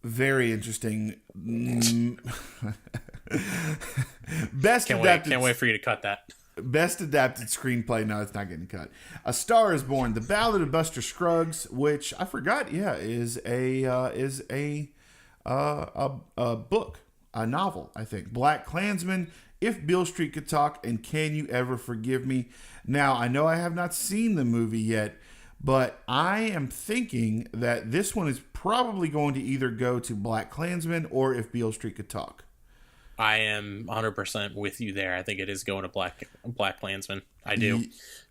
Very interesting. Can't wait for you to cut that. Best adapted screenplay. No, it's not getting cut. A Star Is Born, The Ballad of Buster Scruggs, which I forgot. Yeah, is a book, a novel. I think Black Klansman, If Beale Street Could Talk, and Can You Ever Forgive Me? Now, I know I have not seen the movie yet, but I am thinking that this one is probably going to either go to Black Klansman or If Beale Street Could Talk. I am 100% with you there. I think it is going to Black Klansman. I do.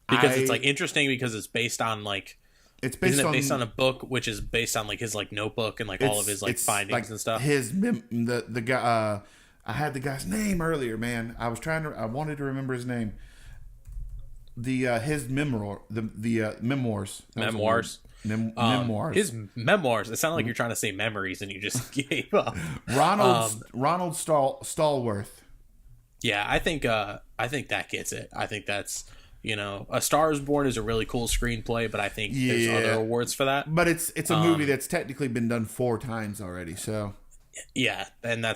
Because it's like interesting because it's based on like based on a book which is based on like his like notebook and like all of his like findings like and stuff. The guy I had the guy's name earlier, man. I wanted to remember his name. His memoirs. Memoirs. His memoirs. It sounded like you're trying to say memories and you just gave up. Ronald Stallworth. Yeah, I think that gets it. I think that's, A Star Is Born is a really cool screenplay, but I think there's other awards for that. But it's a movie that's technically been done 4 times already, so. Yeah, and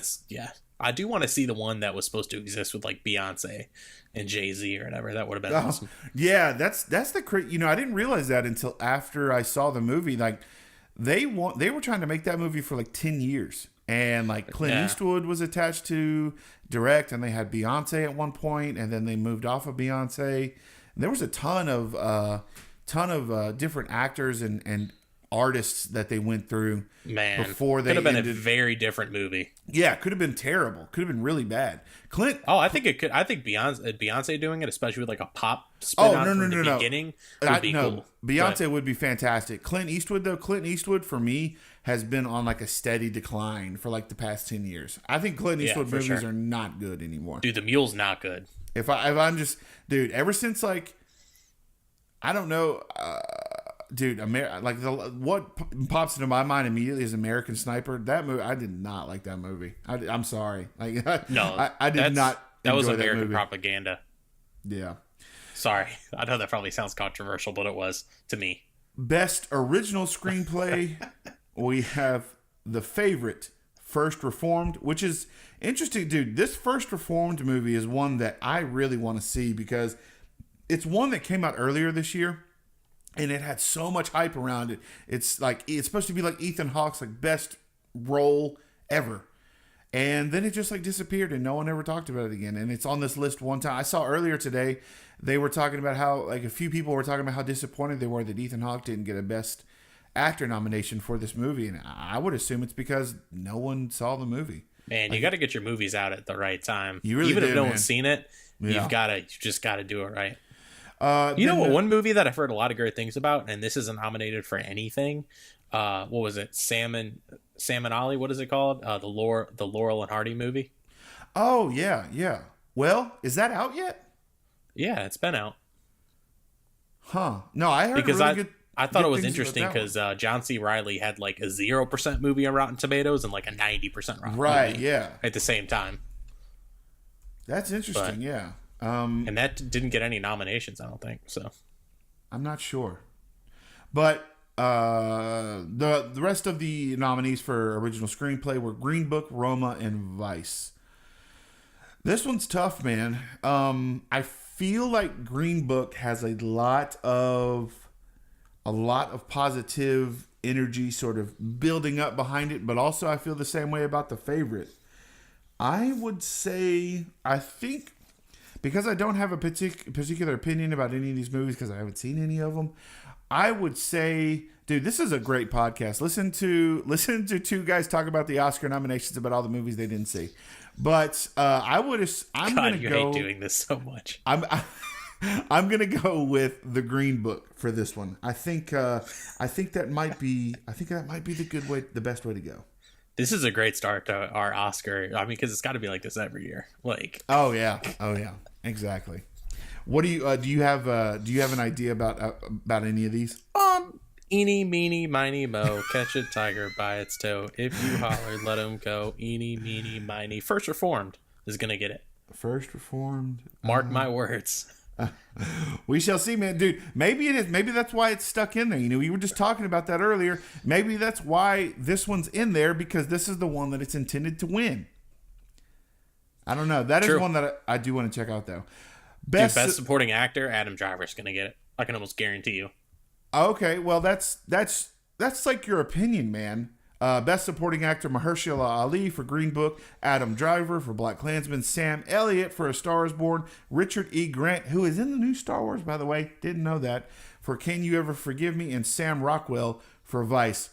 I do want to see the one that was supposed to exist with like Beyonce and Jay-Z or whatever. That would have been awesome. Yeah, that's the I didn't realize that until after I saw the movie. Like they were trying to make that movie for like 10 years. And like Clint Eastwood was attached to direct, and they had Beyonce at one point, and then they moved off of Beyonce. And there was a ton of different actors and artists that they went through before they could have been a very different movie. Yeah, could have been terrible. Could have been really bad. I think it could. I think Beyonce doing it, especially with like a pop spin on from the beginning, would be cool. Beyonce would be fantastic. Clint Eastwood for me has been on like a steady decline for like the past 10 years. I think Clint Eastwood movies are not good anymore. Dude, The Mule's not good. If I'm just ever since like I don't know. Dude, what pops into my mind immediately is American Sniper. That movie, I did not like that movie. I'm sorry. Like, I did not. That was American propaganda. Yeah. Sorry, I know that probably sounds controversial, but it was to me. Best original screenplay, we have The Favorite, First Reformed, which is interesting, dude. This First Reformed movie is one that I really want to see because it's one that came out earlier this year. And it had so much hype around it. It's supposed to be like Ethan Hawke's like best role ever. And then it just like disappeared and no one ever talked about it again. And it's on this list one time. I saw earlier today, they were talking about how like a few people were talking about how disappointed they were that Ethan Hawke didn't get a best actor nomination for this movie. And I would assume it's because no one saw the movie. Man, you got to get your movies out at the right time. You really Even if no man. one's seen it, you just got to do it right. One movie that I've heard a lot of great things about, and this isn't nominated for anything. What was it? Sam and Ollie. What is it called? The Laurel and Hardy movie. Oh yeah. Well, is that out yet? Yeah, it's been out. Huh? No, I heard because I thought it was interesting because John C. Reilly had like a 0% movie on Rotten Tomatoes and like a 90% Rotten right, movie yeah. At the same time. That's interesting, yeah. And that didn't get any nominations, I don't think. So I'm not sure. But the rest of the nominees for original screenplay were Green Book, Roma, and Vice. This one's tough, man. I feel like Green Book has a lot of positive energy sort of building up behind it, but also I feel the same way about The Favorite. I would say, I think, because I don't have a particular opinion about any of these movies because I haven't seen any of them, I would say, dude, this is a great podcast. Listen to two guys talk about the Oscar nominations about all the movies they didn't see. But I'm going to go. Hate doing this so much. I'm going to go with The Green Book for this one. I think that might be the best way to go. This is a great start to our Oscar. I mean, because it's got to be like this every year. Like, oh yeah, exactly. What do you have an idea about any of these? Eeny, meeny, miny, mo, catch a tiger by its toe. If you holler, let him go. Eeny, meeny, miny. First Reformed is going to get it. First Reformed. Mark my words. We shall see, man. Dude, maybe it is. Maybe that's why it's stuck in there. You know, we were just talking about that earlier. Maybe that's why this one's in there, because this is the one that it's intended to win. I don't know. That is one that I do want to check out, though. Best supporting actor, Adam Driver's going to get it. I can almost guarantee you. Okay, well, that's like your opinion, man. Best supporting actor, Mahershala Ali for Green Book, Adam Driver for Black Klansman, Sam Elliott for A Star Is Born, Richard E. Grant, who is in the new Star Wars, by the way, didn't know that, for Can You Ever Forgive Me, and Sam Rockwell for Vice.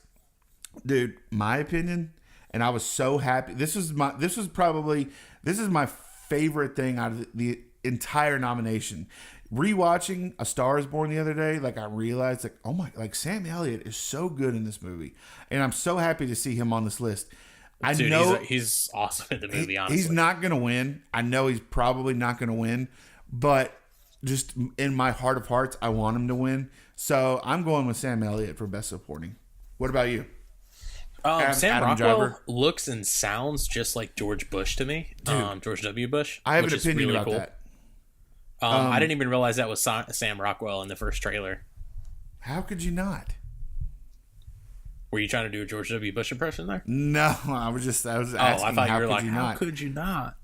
Dude, my opinion, and I was so happy. This is my favorite thing out of the entire nomination. Rewatching A Star Is Born the other day, like I realized, like, oh my, like Sam Elliott is so good in this movie, and I'm so happy to see him on this list. I know he's awesome in the movie. Honestly, he's not gonna win. I know he's probably not gonna win, but just in my heart of hearts, I want him to win. So I'm going with Sam Elliott for Best Supporting. What about you? Sam Rockwell looks and sounds just like George Bush to me. George W. Bush. I have an opinion about that. I didn't even realize that was Sam Rockwell in the first trailer. How could you not? Were you trying to do a George W. Bush impression there? No, I was asking. I thought you were like, how could you not?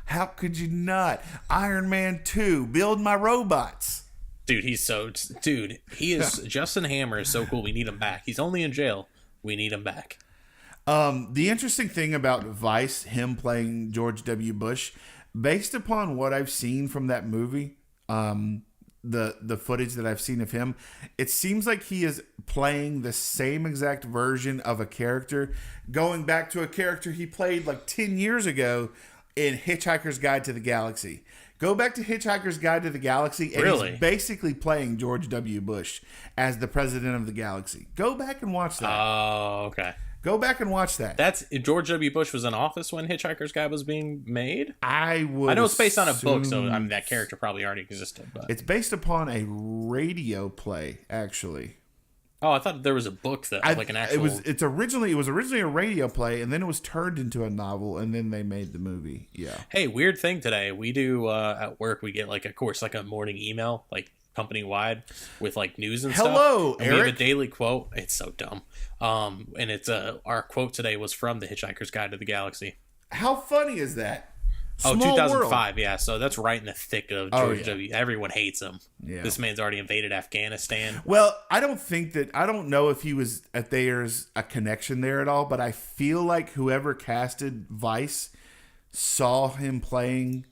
How could you not? Iron Man 2, build my robots. Dude, he is Justin Hammer is so cool. We need him back. He's only in jail. We need him back. The interesting thing about Vice, him playing George W. Bush, based upon what I've seen from that movie, the footage that I've seen of him, it seems like he is playing the same exact version of a character, going back to a character he played like 10 years ago in Hitchhiker's Guide to the Galaxy. Go back to Hitchhiker's Guide to the Galaxy, and he's basically playing George W. Bush as the president of the galaxy. Go back and watch that. Oh, okay. Go back and watch that. That's George W. Bush was in office when Hitchhiker's Guide was being made? I know it's based on a book, so I mean that character probably already existed. But it's based upon a radio play, actually. Oh, I thought there was a book that like an actual. It was originally a radio play, and then it was turned into a novel, and then they made the movie. Yeah. Hey, weird thing today. We do at work. We get like a morning email, like company wide, with like news and stuff. Hello, and Eric. We have a daily quote. It's so dumb. And it's our quote today was from the Hitchhiker's Guide to the Galaxy. How funny is that? 2005, world. Yeah. So that's right in the thick of George W. Everyone hates him. Yeah. This man's already invaded Afghanistan. Well, I don't know if he was there's a connection there at all, but I feel like whoever casted Vice saw him playing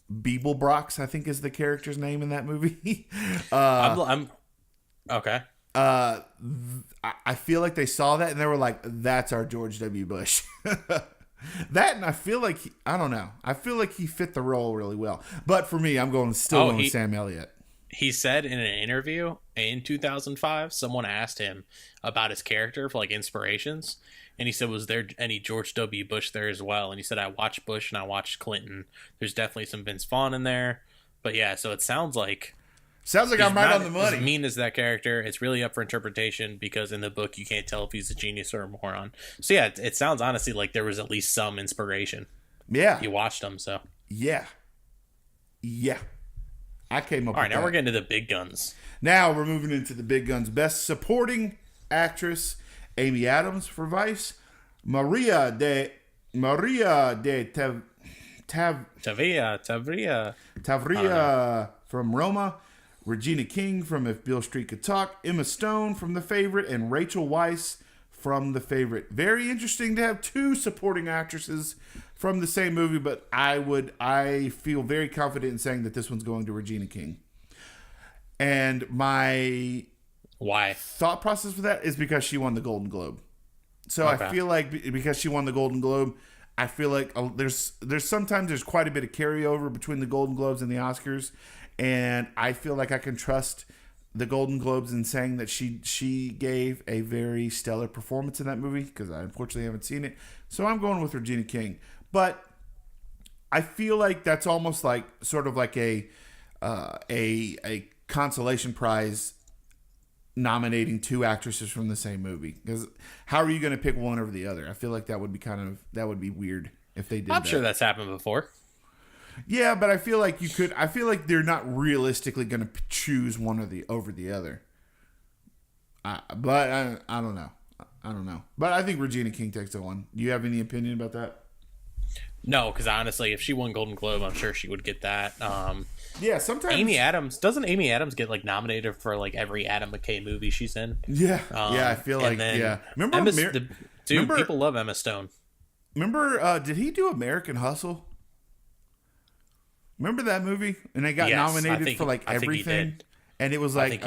Beeblebrox, I think is the character's name in that movie. I'm okay. I feel like they saw that and they were like, that's our George W. Bush. That, and I feel like I don't know. I feel like he fit the role really well. But for me, I'm going with Sam Elliott. He said in an interview in 2005, someone asked him about his character for like inspirations, and he said, "Was there any George W. Bush there as well?" And he said, "I watched Bush and I watched Clinton. There's definitely some Vince Vaughn in there, but yeah." So it sounds like I'm right on the money. As mean as that character, it's really up for interpretation because in the book you can't tell if he's a genius or a moron. So yeah, it sounds honestly like there was at least some inspiration. Yeah, you watched them, so yeah. I came up. All right, now we're getting to the big guns. Now we're moving into the big guns. Best Supporting Actress: Amy Adams for Vice, Maria de Tavria from Roma, Regina King from If Beale Street Could Talk, Emma Stone from The Favorite, and Rachel Weisz from The Favorite. Very interesting to have two supporting actresses from the same movie, but I feel very confident in saying that this one's going to Regina King. And my thought process for that is because she won the Golden Globe. So okay. I feel like because she won the Golden Globe, I feel like there's sometimes quite a bit of carryover between the Golden Globes and the Oscars, and I feel like I can trust the Golden Globes in saying that she gave a very stellar performance in that movie, because I unfortunately haven't seen it. So I'm going with Regina King. But I feel like that's almost like sort of like a consolation prize nominating two actresses from the same movie, because how are you going to pick one over the other? I feel like that would be weird if they did. I'm sure that's happened before. Yeah, but I feel like I feel like they're not realistically going to choose one over the other. But I don't know. I don't know. But I think Regina King takes the one. Do you have any opinion about that? No, because honestly, if she won Golden Globe, I'm sure she would get that. Yeah, sometimes doesn't Amy Adams get like nominated for like every Adam McKay movie she's in? Yeah, I feel like Remember, people love Emma Stone. Remember, did he do American Hustle? Remember that movie? And they got nominated for like everything, and it was like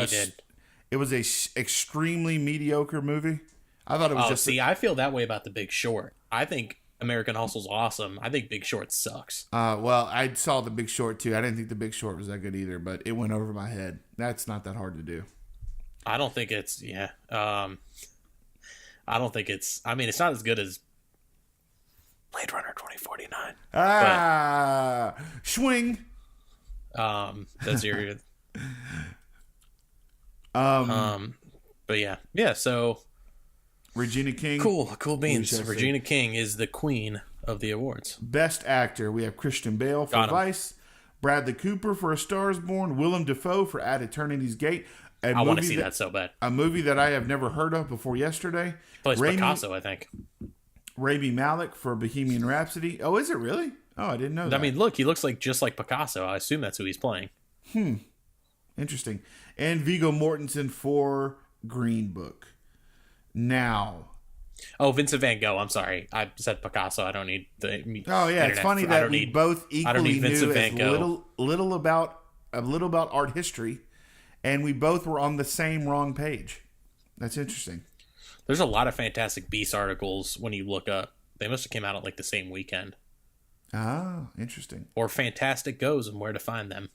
it was a extremely mediocre movie. I thought it was I feel that way about The Big Short. I think American Hustle's awesome. I think Big Short sucks. Well, I saw The Big Short too. I didn't think The Big Short was that good either, but it went over my head. That's not that hard to do. I don't think it's I don't think it's. I mean, it's not as good as Blade Runner 2049. Swing. That's your. But yeah. So Regina King. Cool beans. Regina King is the queen of the awards. Best actor, we have Christian Bale for Vice, Bradley Cooper for A Star Is Born, Willem Dafoe for At Eternity's Gate. I want to see that so bad. A movie that I have never heard of before yesterday. Plays Picasso, I think. Rami Malek for Bohemian Rhapsody. Oh, is it really? Oh, I didn't know that. I mean, look, he looks just like Picasso. I assume that's who he's playing. Interesting. And Viggo Mortensen for Green Book. Now. Oh, Vincent Van Gogh. I'm sorry. I said Picasso. I don't need the. Oh, yeah. It's funny that we both equally knew a little about art history, and we both were on the same wrong page. That's interesting. There's a lot of Fantastic Beasts articles when you look up. They must have came out at like the same weekend. Ah, interesting. Or Fantastic Goes and Where to Find Them.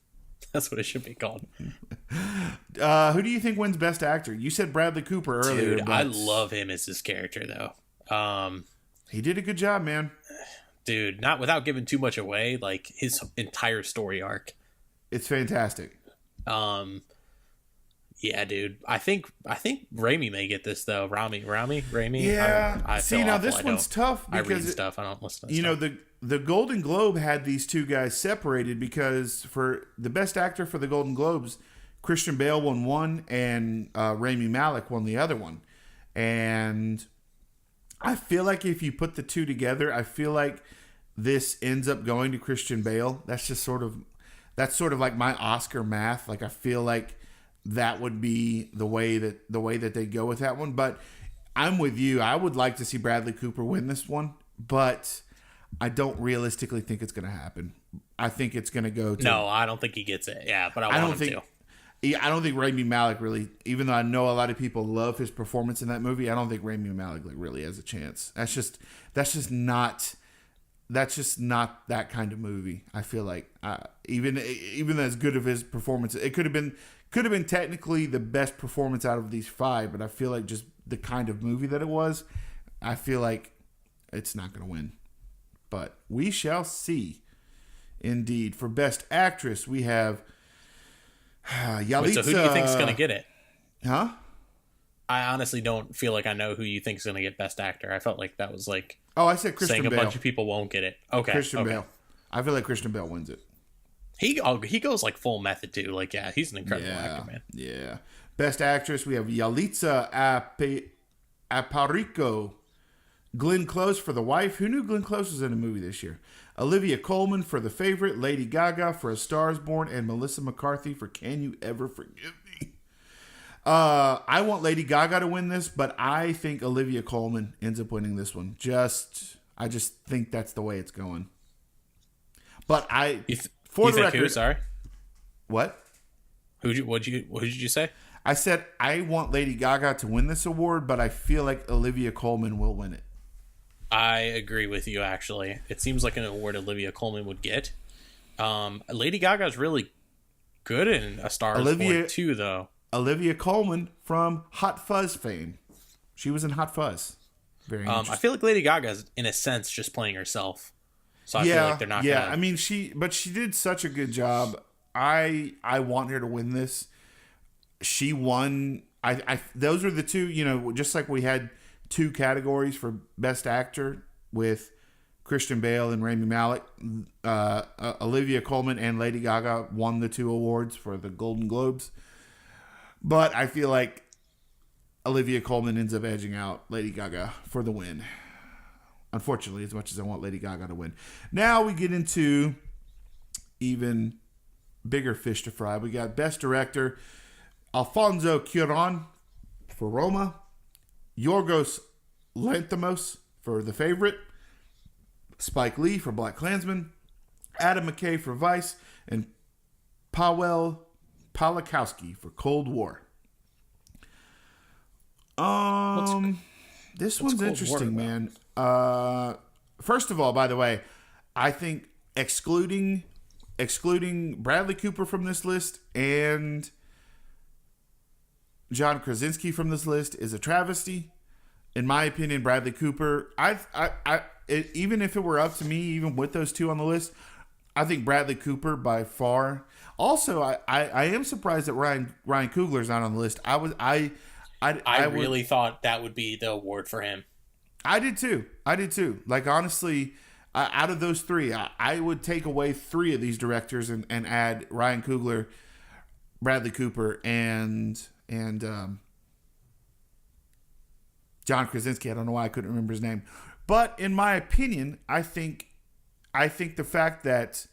That's what it should be called. Who do you think wins Best Actor? You said Bradley Cooper earlier. Dude, I love him as his character, though. He did a good job, man. Dude, not without giving too much away, like his entire story arc. It's fantastic. Yeah, dude. I think Raimi may get this though. Raimi. Yeah. Now this one's tough because I read stuff. I don't listen to stuff. The Golden Globe had these two guys separated because for the Best Actor for the Golden Globes, Christian Bale won one and Rami Malek won the other one. And I feel like if you put the two together, I feel like this ends up going to Christian Bale. That's sort of like my Oscar math. Like I feel like that would be the way that they go with that one. But I'm with you. I would like to see Bradley Cooper win this one, but I don't realistically think it's going to happen. I think it's going to go to... No, I don't think he gets it. Yeah, but I want him to. I don't think Rami Malek really, even though I know a lot of people love his performance in that movie, I don't think Rami Malek really has a chance. That's just not that kind of movie. I feel like even as good of his performance, it could have been technically the best performance out of these five, but I feel like just the kind of movie that it was, I feel like it's not going to win. But we shall see. Indeed. For Best Actress, we have Yalitza. Wait, so who do you think is going to get it? Huh? I honestly don't feel like I know who you think is going to get Best Actor. I felt like that was like... Oh, I said Christian Bale. Saying a bunch of people won't get it. Okay. Christian Bale. I feel like Christian Bale wins it. He goes like full method too. Like, yeah, he's an incredible actor, man. Yeah. Best Actress, we have Yalitza Aparicio. Glenn Close for The Wife. Who knew Glenn Close was in a movie this year? Olivia Colman for The Favorite. Lady Gaga for A Star Is Born. And Melissa McCarthy for Can You Ever Forgive Me? I want Lady Gaga to win this, but I think Olivia Colman ends up winning this one. I just think that's the way it's going. But for the record, who? Sorry, what? Who did you say? I said I want Lady Gaga to win this award, but I feel like Olivia Colman will win it. I agree with you. Actually, it seems like an award Olivia Colman would get. Lady Gaga is really good in A Star Is Born too, though. Olivia Colman from Hot Fuzz fame. She was in Hot Fuzz. Very interesting. I feel like Lady Gaga is, in a sense, just playing herself. So I feel like they're not. Yeah, gonna... I mean, she did such a good job. I want her to win this. She won. those are the two, just like we had two categories for Best Actor with Christian Bale and Rami Malek. Olivia Colman and Lady Gaga won the two awards for the Golden Globes. But I feel like Olivia Colman ends up edging out Lady Gaga for the win. Unfortunately, as much as I want Lady Gaga to win. Now we get into even bigger fish to fry. We got Best Director, Alfonso Cuarón for Roma, Yorgos Lanthimos for The Favorite, Spike Lee for BlacKkKlansman, Adam McKay for Vice, and Paweł Pawlikowski for Cold War. This one's interesting, man. First of all, by the way, I think excluding Bradley Cooper from this list and John Krasinski from this list is a travesty. In my opinion, Bradley Cooper, even if it were up to me, even with those two on the list, I think Bradley Cooper by far. Also, I am surprised that Ryan Coogler's not on the list. I really thought that would be the award for him. I did too. Like, honestly, out of those three, I would take away three of these directors and add Ryan Coogler, Bradley Cooper, and John Krasinski. I don't know why I couldn't remember his name. But in my opinion, I think the fact that,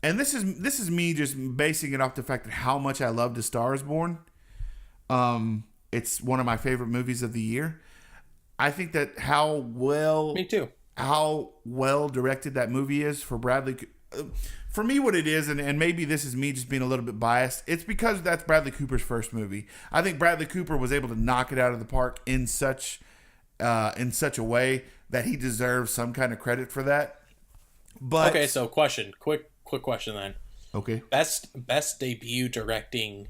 and this is me just basing it off the fact that how much I loved A Star Is Born. It's one of my favorite movies of the year. I think that me too. How well directed that movie is for Bradley. For me, what it is, and maybe this is me just being a little bit biased, it's because that's Bradley Cooper's first movie. I think Bradley Cooper was able to knock it out of the park in such a way that he deserves some kind of credit for that. But okay, so quick question then. Okay, best debut directing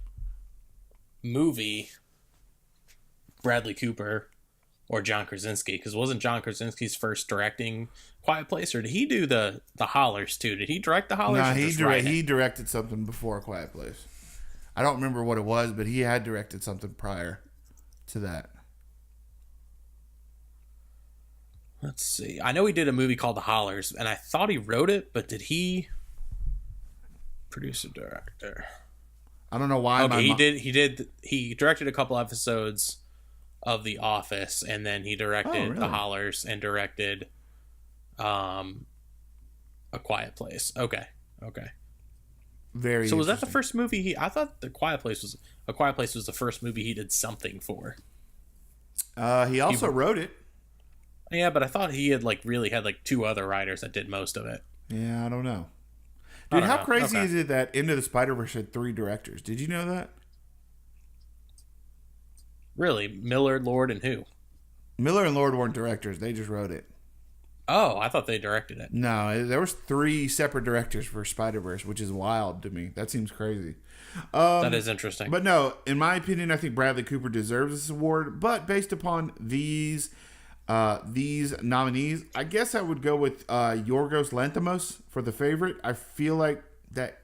movie, Bradley Cooper or John Krasinski? Because wasn't John Krasinski's first directing Quiet Place, or did he do the Hollers too? Did he direct the Hollers? No, he directed something before Quiet Place. I don't remember what it was, but he had directed something prior to that. Let's see. I know he did a movie called The Hollers, and I thought he wrote it, but did he produce a director? I don't know why. Okay, he directed a couple episodes of The Office, and then he directed The Hollers and directed A Quiet Place. Okay. Very. So was that the first movie I thought A Quiet Place was the first movie he did something for. He also wrote it. Yeah, but I thought he had really had two other writers that did most of it. Yeah, I don't know. Dude, how crazy is it that Into the Spider-Verse had 3 directors? Did you know that? Really? Miller, Lord, and who? Miller and Lord weren't directors. They just wrote it. Oh, I thought they directed it. No, there was 3 separate directors for Spider-Verse, which is wild to me. That seems crazy. That is interesting. But no, in my opinion, I think Bradley Cooper deserves this award. But based upon these nominees, I guess I would go with Yorgos Lanthimos for The Favorite. I feel like that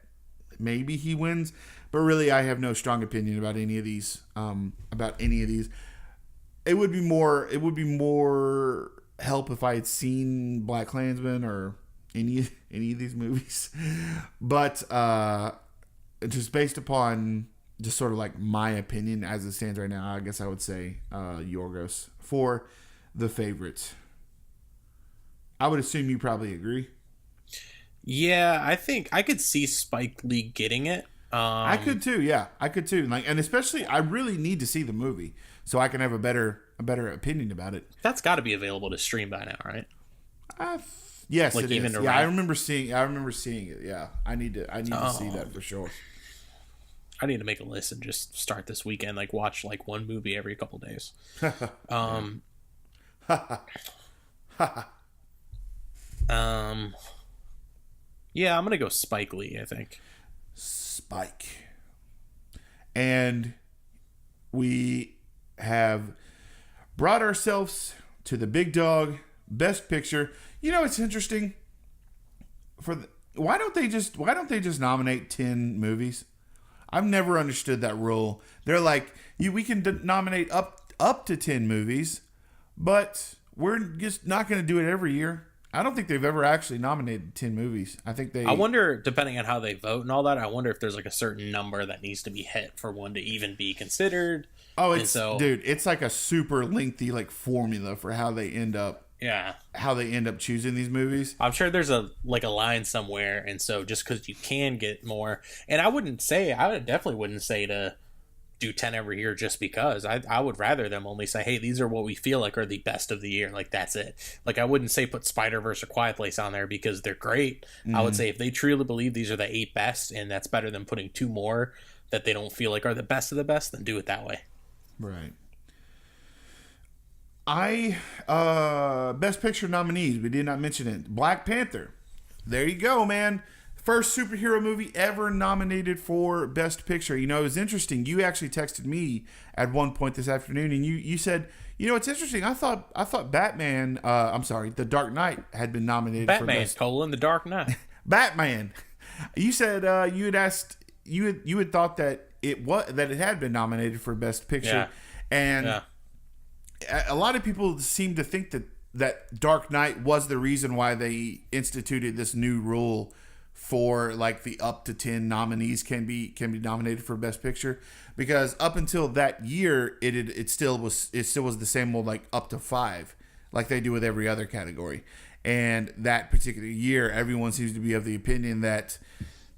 maybe he wins, but really I have no strong opinion about any of these. It would be more help if I had seen BlacKkKlansman or any of these movies. But just based upon just sort of like my opinion as it stands right now, I guess I would say Yorgos for The Favorite. I would assume you probably agree. Yeah, I think I could see Spike Lee getting it. I could too. Yeah, I could too. And especially, I really need to see the movie so I can have a better opinion about it. That's got to be available to stream by now, right? Yes, it is. Yeah, I remember seeing it. Yeah, I need to see that for sure. I need to make a list and just start this weekend. Watch one movie every couple days. Yeah, I'm gonna go Spike Lee. I think Spike, and we have brought ourselves to the big dog, Best Picture. It's interesting. Why don't they just nominate 10 movies? I've never understood that rule. They're like, we can nominate up to 10 movies, but we're just not going to do it every year. I don't think they've ever actually nominated 10 movies. I wonder, depending on how they vote and all that, I wonder if there's like a certain number that needs to be hit for one to even be considered. Oh, dude, it's like a super lengthy like formula for how they end up. Yeah. How they end up choosing these movies. I'm sure there's a line somewhere, and so just because you can get more, and I definitely wouldn't say to do 10 every year just because. I would rather them only say, hey, these are what we feel like are the best of the year. Like, that's it. Like, I wouldn't say put Spider-Verse or Quiet Place on there because they're great. I would say if they truly believe these are the 8 best, and that's better than putting 2 more that they don't feel like are the best of the best, then do it that way. Right. Best Picture nominees, we did not mention it. Black Panther. There you go, man. First superhero movie ever nominated for Best Picture. You know, it was interesting. You actually texted me at one point this afternoon, and you said, you know, it's interesting. I thought Batman. The Dark Knight had been nominated for Best. The Dark Knight. Batman. You said you had asked you had thought that it had been nominated for Best Picture, and a lot of people seem to think that Dark Knight was the reason why they instituted this new rule for like the up to 10 nominees can be nominated for Best Picture, because up until that year it still was the same old like up to 5 like they do with every other category. And that particular year everyone seems to be of the opinion that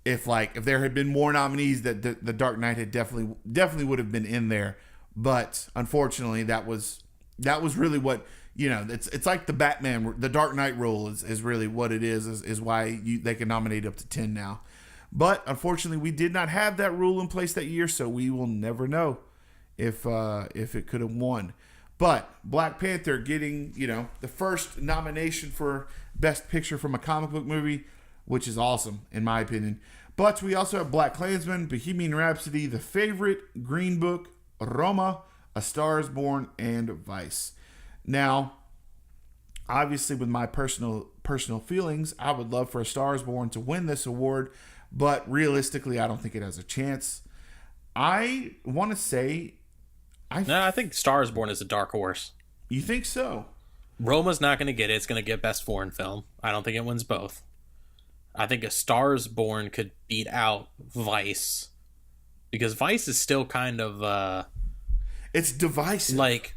if there had been more nominees that the Dark Knight had definitely would have been in there, but unfortunately that was really what, you know, it's like the Dark Knight rule is really what it is why they can nominate up to 10 now. But unfortunately, we did not have that rule in place that year, so we will never know if it could have won. But Black Panther getting, you know, the first nomination for Best Picture from a comic book movie, which is awesome in my opinion. But we also have BlacKkKlansman, Bohemian Rhapsody, The Favorite, Green Book, Roma, A Star is Born, and Vice. Now, obviously, with my personal feelings, I would love for A Star is Born to win this award, but realistically, I don't think it has a chance. I want to say, I think Star is Born is a dark horse. You think so? Roma's not going to get it. It's going to get Best Foreign Film. I don't think it wins both. I think A Star is Born could beat out Vice, because Vice is still kind of it's divisive. Like,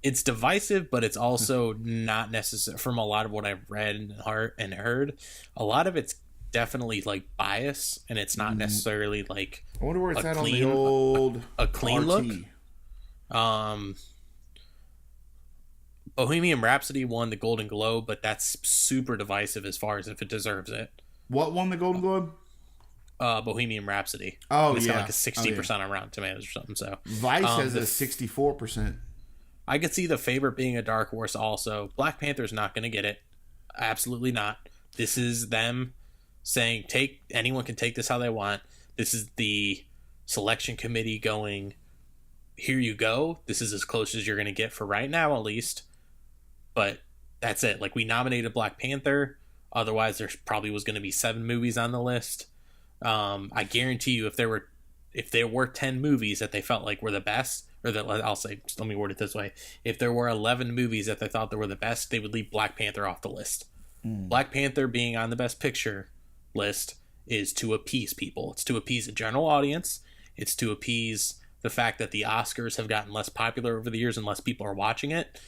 it's divisive, but it's also not necessary. From a lot of what I've read and heard, a lot of it's definitely like bias, and it's not necessarily like I wonder where it's at on the old a clean RT. Look. Bohemian Rhapsody won the Golden Globe, but that's super divisive as far as if it deserves it. What won the Golden Globe? Bohemian Rhapsody. Oh, it's yeah. got like a 60% on Rotten Tomatoes or something. So Vice has a 64%. I could see The Favorite being a dark horse also. Black Panther's not going to get it. Absolutely not. This is them saying, anyone can take this how they want. This is the selection committee going, here you go. This is as close as you're going to get for right now, at least. But that's it. Like, we nominated Black Panther. Otherwise, there probably was going to be 7 movies on the list. I guarantee you, if there were 10 movies that they felt like were the best, or that, let me word it this way: if there were 11 movies that they thought that were the best, they would leave Black Panther off the list. Black Panther being on the Best Picture list is to appease people. It's to appease the general audience. It's to appease the fact that the Oscars have gotten less popular over the years and less people are watching it.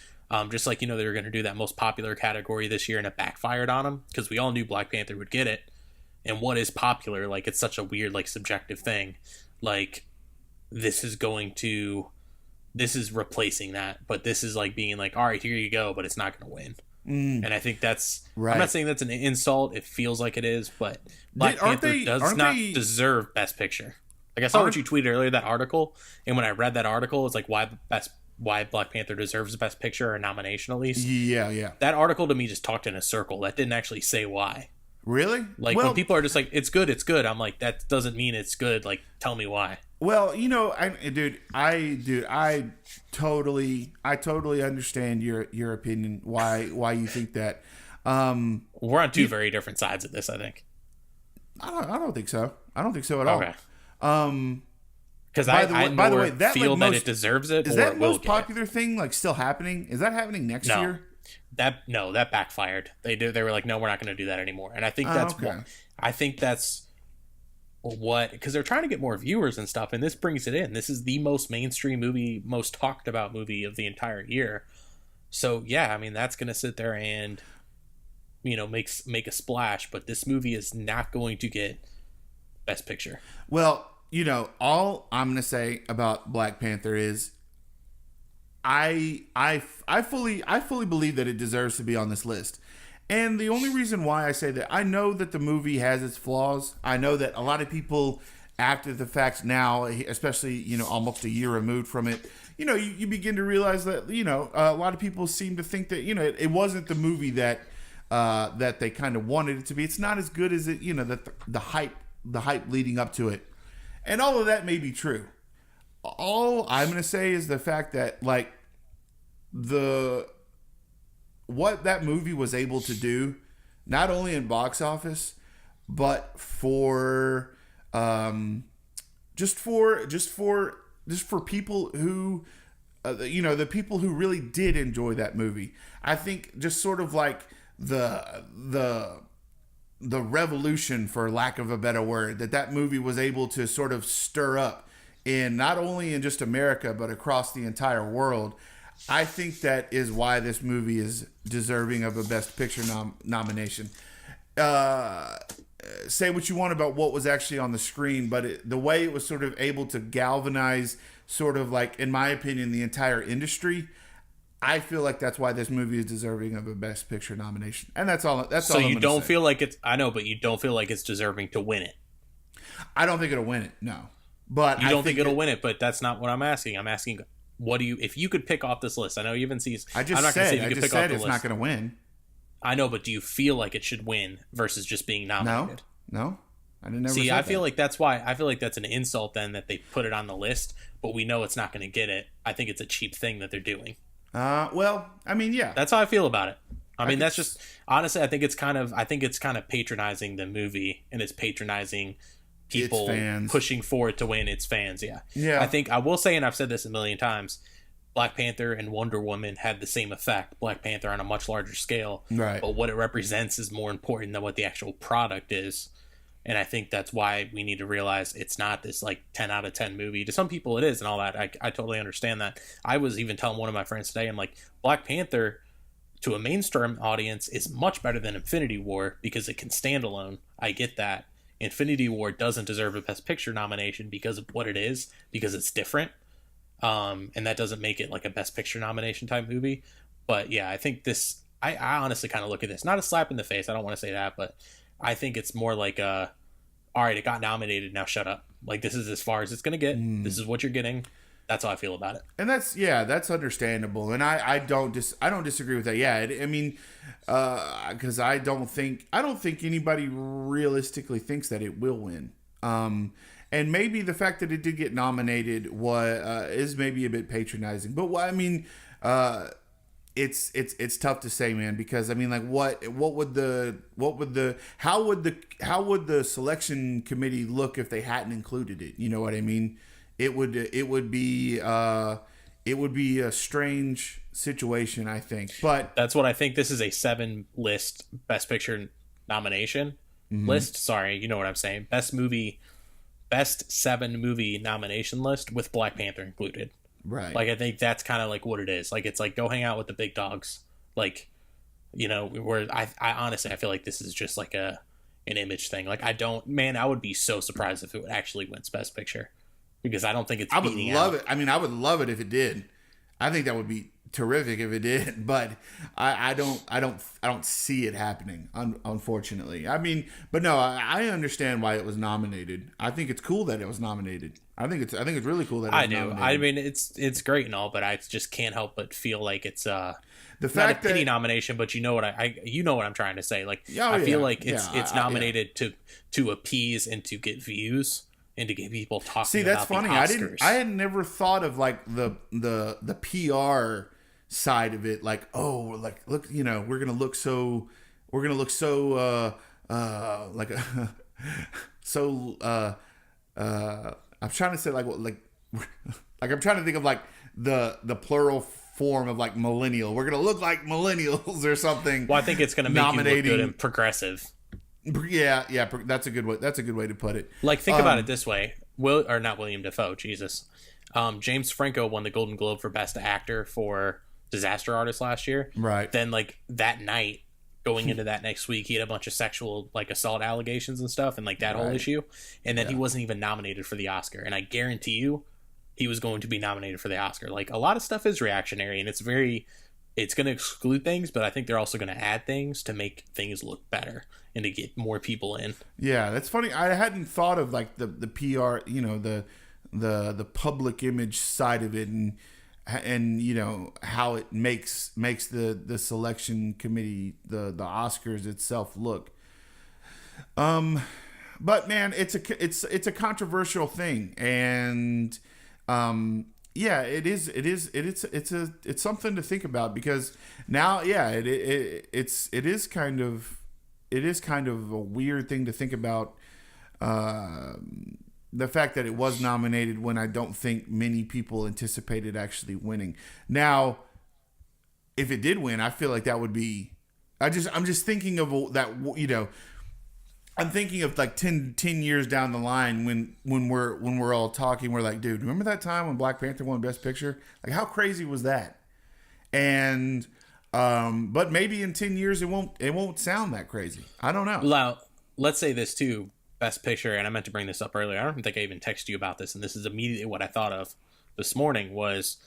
Just like, you know, they were going to do that most popular category this year, and it backfired on them because we all knew Black Panther would get it. And what is popular? Like, it's such a weird, like, subjective thing. Like, this is replacing that, but this is like being like, all right, here you go, but it's not going to win. And I think that's right. I'm not saying that's an insult. It feels like it is, but Black Panther does not deserve Best Picture. Like, I saw what you tweeted earlier, that article, and when I read that article, it's like why Black Panther deserves the Best Picture, or nomination at least. Yeah. That article to me just talked in a circle. That didn't actually say why. Really? Like, when people are just like, it's good, I'm like, that doesn't mean it's good. Like, tell me why. Well, you know, I totally understand your opinion. Why you think that? We're on two very different sides of this, I think. I don't think so. I don't think so at all. Okay. Because I by the way, feel that it deserves it. Is that most popular thing like still happening? Is that happening next year? That backfired. They were like, no, we're not going to do that anymore. And I think that's what because they're trying to get more viewers and stuff, and this brings it in. This is the most mainstream movie, most talked about movie of the entire year. So yeah, I mean that's going to sit there and make a splash. But this movie is not going to get Best Picture. Well, all I'm going to say about Black Panther is I fully believe that it deserves to be on this list. And the only reason why I say that, I know that the movie has its flaws. I know that a lot of people, after the fact now, especially, almost a year removed from it, you begin to realize that, a lot of people seem to think that, it wasn't the movie that they kind of wanted it to be. It's not as good as it, that the hype leading up to it. And all of that may be true. All I'm going to say is the fact that, like, what that movie was able to do, not only in box office, but for just for people who the people who really did enjoy that movie. I think just sort of like the revolution, for lack of a better word, that movie was able to sort of stir up in not only in just America but across the entire world. I think that is why this movie is deserving of a Best Picture nomination. Say what you want about what was actually on the screen, but the way it was sort of able to galvanize, sort of like, in my opinion, the entire industry, I feel like that's why this movie is deserving of a Best Picture nomination. And that's all. So you don't feel like it's, I know, but you don't feel like it's deserving to win it. I don't think it'll win it, no. But you don't think it'll win it, but that's not what I'm asking. I'm asking, if you could pick off this list? I know you haven't seen. I just said it's not going to win. I know, but do you feel like it should win versus just being nominated? No, I didn't. See, I feel like that's why. I feel like that's an insult then that they put it on the list, but we know it's not going to get it. I think it's a cheap thing that they're doing. Well, I mean, yeah, that's how I feel about it. I mean, that's just honestly, I think it's kind of patronizing the movie, and it's patronizing people pushing for it to win. Its fans, yeah. I think I will say, and I've said this a million times, Black Panther and Wonder Woman had the same effect. Black Panther on a much larger scale, right? But what it represents is more important than what the actual product is. And I think that's why we need to realize it's not this like 10 out of 10 movie. To some people it is and all that. I totally understand that. I was even telling one of my friends today, I'm like, Black Panther to a mainstream audience is much better than Infinity War because it can stand alone. I get that. Infinity War doesn't deserve a Best Picture nomination because of what it is, because it's different. And that doesn't make it like a Best Picture nomination type movie. But yeah, I think this, I honestly kind of look at this, not a slap in the face. I don't want to say that, but I think it's more like all right, it got nominated, now shut up. Like, this is as far as it's going to get. This is what you're getting. That's how I feel about it. And that's understandable. And I don't disagree with that. Yeah, I mean, because I don't think anybody realistically thinks that it will win. And maybe the fact that it did get nominated is maybe a bit patronizing. But I mean, it's tough to say, man, because I mean, like, how would the selection committee look if they hadn't included it? You know what I mean? It would be a strange situation, I think. But that's what I think. This is a 7 list Best Picture nomination list. Sorry, you know what I'm saying. Best 7 movie nomination list with Black Panther included. Right. Like, I think that's kind of like what it is. Like, it's like, go hang out with the big dogs. Like, where I honestly, I feel like this is just like an image thing. Like, I would be so surprised if it actually wins Best Picture, because I don't think it's beating out. I would love it. I mean, I would love it if it did. I think that would be terrific if it did, but I don't see it happening, unfortunately. I mean, but no, I understand why it was nominated. I think it's cool that it was nominated. I think it's really cool that it was nominated. I mean, it's great and all, but I just can't help but feel like it's the fact not a pity nomination, but you know what I'm trying to say. Like, I feel like it's nominated to appease and to get views and to get people talking. See, that's funny. I had never thought of like the PR side of it. Like, oh, like, look, we're gonna look so like so I'm trying to say like I'm trying to think of like the plural form of like millennial. We're gonna look like millennials or something. Well, I think it's gonna make you look good and progressive. Yeah, that's a good way. That's a good way to put it. Like, think about it this way: not William Dafoe, Jesus. James Franco won the Golden Globe for Best Actor for Disaster Artist last year. Right. Then, like, that night, going into that next week, he had a bunch of sexual, like, assault allegations and stuff, and like that whole issue. And then he wasn't even nominated for the Oscar. And I guarantee you, he was going to be nominated for the Oscar. Like, a lot of stuff is reactionary, and it's going to exclude things, but I think they're also going to add things to make things look better and to get more people in. Yeah, that's funny. I hadn't thought of like the PR, you know, the public image side of it, and you know how it makes the selection committee, the Oscars itself look. But man, it's a controversial thing, and yeah, it's something to think about, because now, yeah, it is kind of a weird thing to think about, the fact that it was nominated when I don't think many people anticipated actually winning. Now, if it did win, I feel like that would be, I'm just thinking of that, you know, I'm thinking of like 10 years down the line when we're all talking, we're like, dude, remember that time when Black Panther won Best Picture? Like, how crazy was that? And but maybe in 10 years it won't sound that crazy. I don't know. Now, let's say this too, Best Picture, and I meant to bring this up earlier. I don't think I even texted you about this, and this is immediately what I thought of this morning was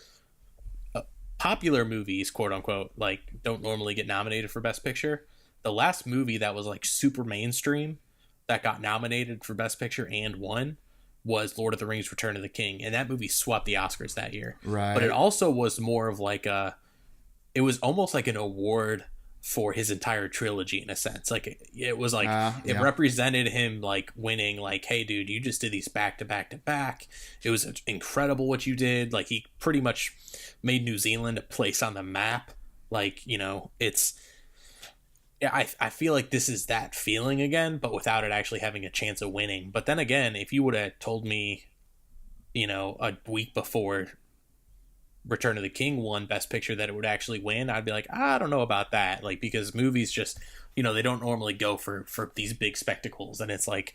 popular movies, quote unquote, like, don't normally get nominated for Best Picture. The last movie that was like super mainstream that got nominated for Best Picture and won was Lord of the Rings: Return of the King, and that movie swept the Oscars that year. Right. But it also was more of like it was almost like an award for his entire trilogy in a sense. Like it was like it represented him like winning, like, hey dude, you just did these back to back to back. It was incredible what you did. Like, he pretty much made New Zealand a place on the map. Like, you know, I feel like this is that feeling again, but without it actually having a chance of winning. But then again, if you would have told me, you know, a week before Return of the King won Best Picture that it would actually win, I'd be like, I don't know about that. Like, because movies just, you know, they don't normally go for these big spectacles. And it's like,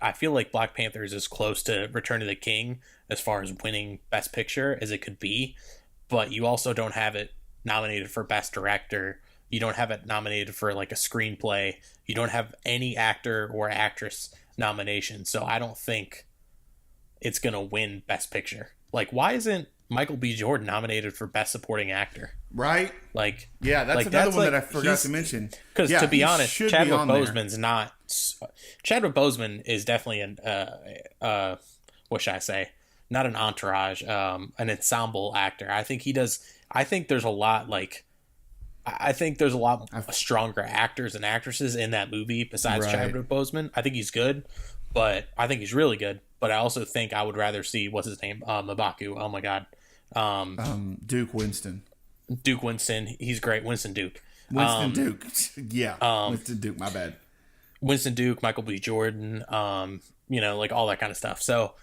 I feel like Black Panther is as close to Return of the King as far as winning Best Picture as it could be. But you also don't have it nominated for Best Director. You don't have it nominated for like a screenplay. You don't have any actor or actress nomination. So I don't think it's going to win Best Picture. Like, why isn't Michael B. Jordan nominated for Best Supporting Actor? Right? Like, yeah, that's another one that I forgot to mention. Because to be honest, Chadwick Boseman's not. Chadwick Boseman is definitely what should I say? Not an entourage, an ensemble actor. I think he does. I think there's a lot stronger actors and actresses in that movie besides Chadwick Boseman. I think he's good, but I think he's really good. But I also think I would rather see, what's his name? M'Baku. Oh my God. Duke Winston. Duke Winston. He's great. Winston Duke. Duke. Yeah. Winston Duke. My bad. Winston Duke, Michael B. Jordan, you know, like all that kind of stuff. So,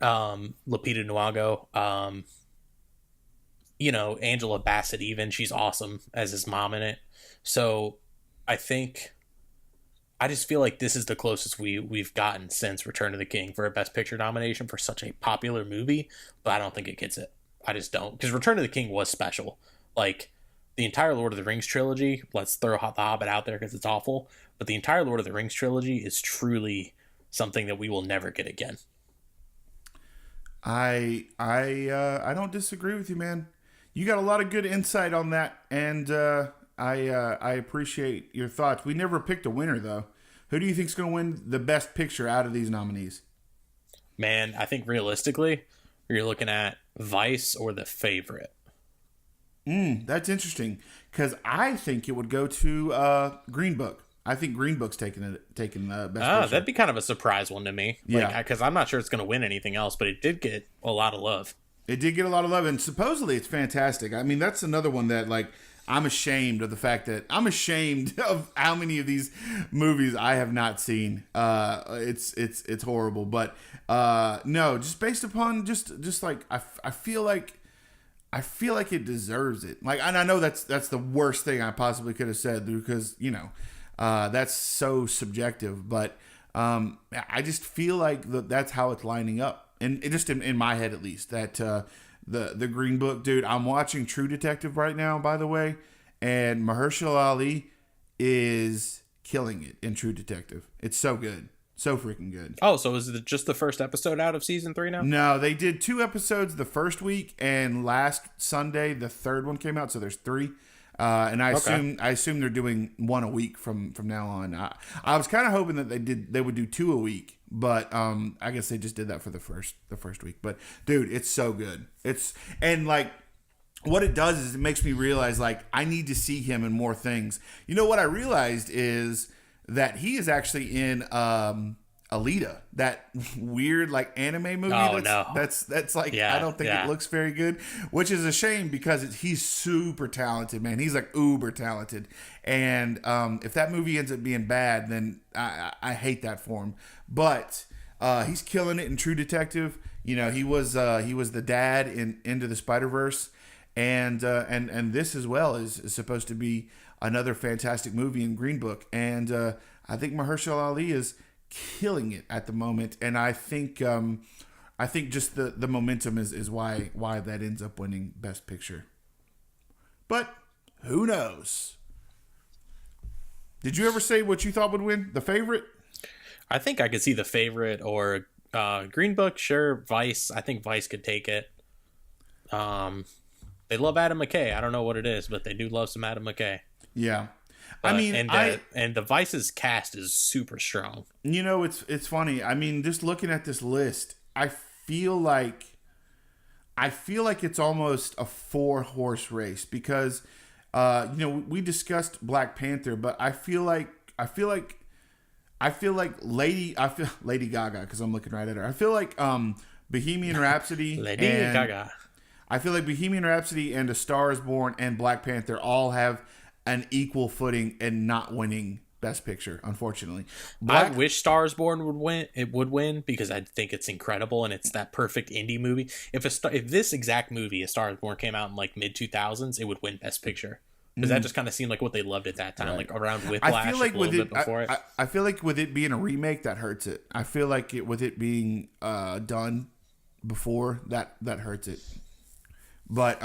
Lupita Nyong'o, you know, Angela Bassett, even, she's awesome as his mom in it. So I just feel like this is the closest we've gotten since Return of the King for a Best Picture nomination for such a popular movie, but I don't think it gets it. I just don't, because Return of the King was special. Like, the entire Lord of the Rings trilogy, let's throw The Hobbit out there because it's awful, but the entire Lord of the Rings trilogy is truly something that we will never get again. I don't disagree with you, man. You got a lot of good insight on that, and I appreciate your thoughts. We never picked a winner, though. Who do you think is going to win the Best Picture out of these nominees? Man, I think realistically, you're looking at Vice or The Favorite. That's interesting, because I think it would go to Green Book. I think Green Book's taking the Best Picture. That'd be kind of a surprise one to me. Yeah. Because I'm not sure it's going to win anything else, but it did get a lot of love. It did get a lot of love, and supposedly it's fantastic. I mean, that's another one that, like, I'm ashamed of the fact that I'm ashamed of how many of these movies I have not seen. It's horrible, but no, just based upon just like I feel like it deserves it. Like, and I know that's the worst thing I possibly could have said, because that's so subjective, but I just feel like that's how it's lining up, and it just in my head at least, that the Green Book, dude. I'm watching True Detective right now, by the way, and Mahershala Ali is killing it in True Detective. It's so good. So freaking good. Oh, so is it just the first episode out of season 3 now? No, they did 2 episodes the first week, and last Sunday the third one came out. So there's 3, and I assume they're doing 1 a week from now on. I was kind of hoping that they would do 2 a week, but I guess they just did that for the first week. But dude, it's so good. And like, what it does is it makes me realize, like, I need to see him in more things. You know what I realized is that he is actually in Alita, that weird like anime movie. Oh, that's like, I don't think it looks very good, which is a shame, because he's super talented, man. He's like uber talented, and if that movie ends up being bad, then I hate that for him. But he's killing it in True Detective. He was the dad in Into the Spider-Verse, and this as well is supposed to be another fantastic movie in Green Book, and I think Mahershala Ali is killing it at the moment, and I think just the momentum is why that ends up winning Best Picture. But who knows? Did you ever say what you thought would win? The Favorite? I think I could see The Favorite or Green Book. Sure, Vice. I think Vice could take it. They love Adam McKay. I don't know what it is, but they do love some Adam McKay. Yeah. I mean, and the Vice's cast is super strong. It's funny. I mean, just looking at this list, I feel like it's almost a 4-horse race, because we discussed Black Panther, but I feel like Lady Gaga, because I'm looking right at her. I feel like Bohemian Rhapsody Gaga. I feel like Bohemian Rhapsody and A Star Is Born and Black Panther all have an equal footing in not winning Best Picture, unfortunately. I wish Star Is Born would win. It would win, because I think it's incredible, and it's that perfect indie movie. If this exact movie, A Star Is Born, came out in like mid 2000s, it would win Best Picture, because that just kind of seemed like what they loved at that time, right. Like around Whiplash. I feel like I feel like with it being a remake, that hurts it. I feel like with it being done before, that hurts it. But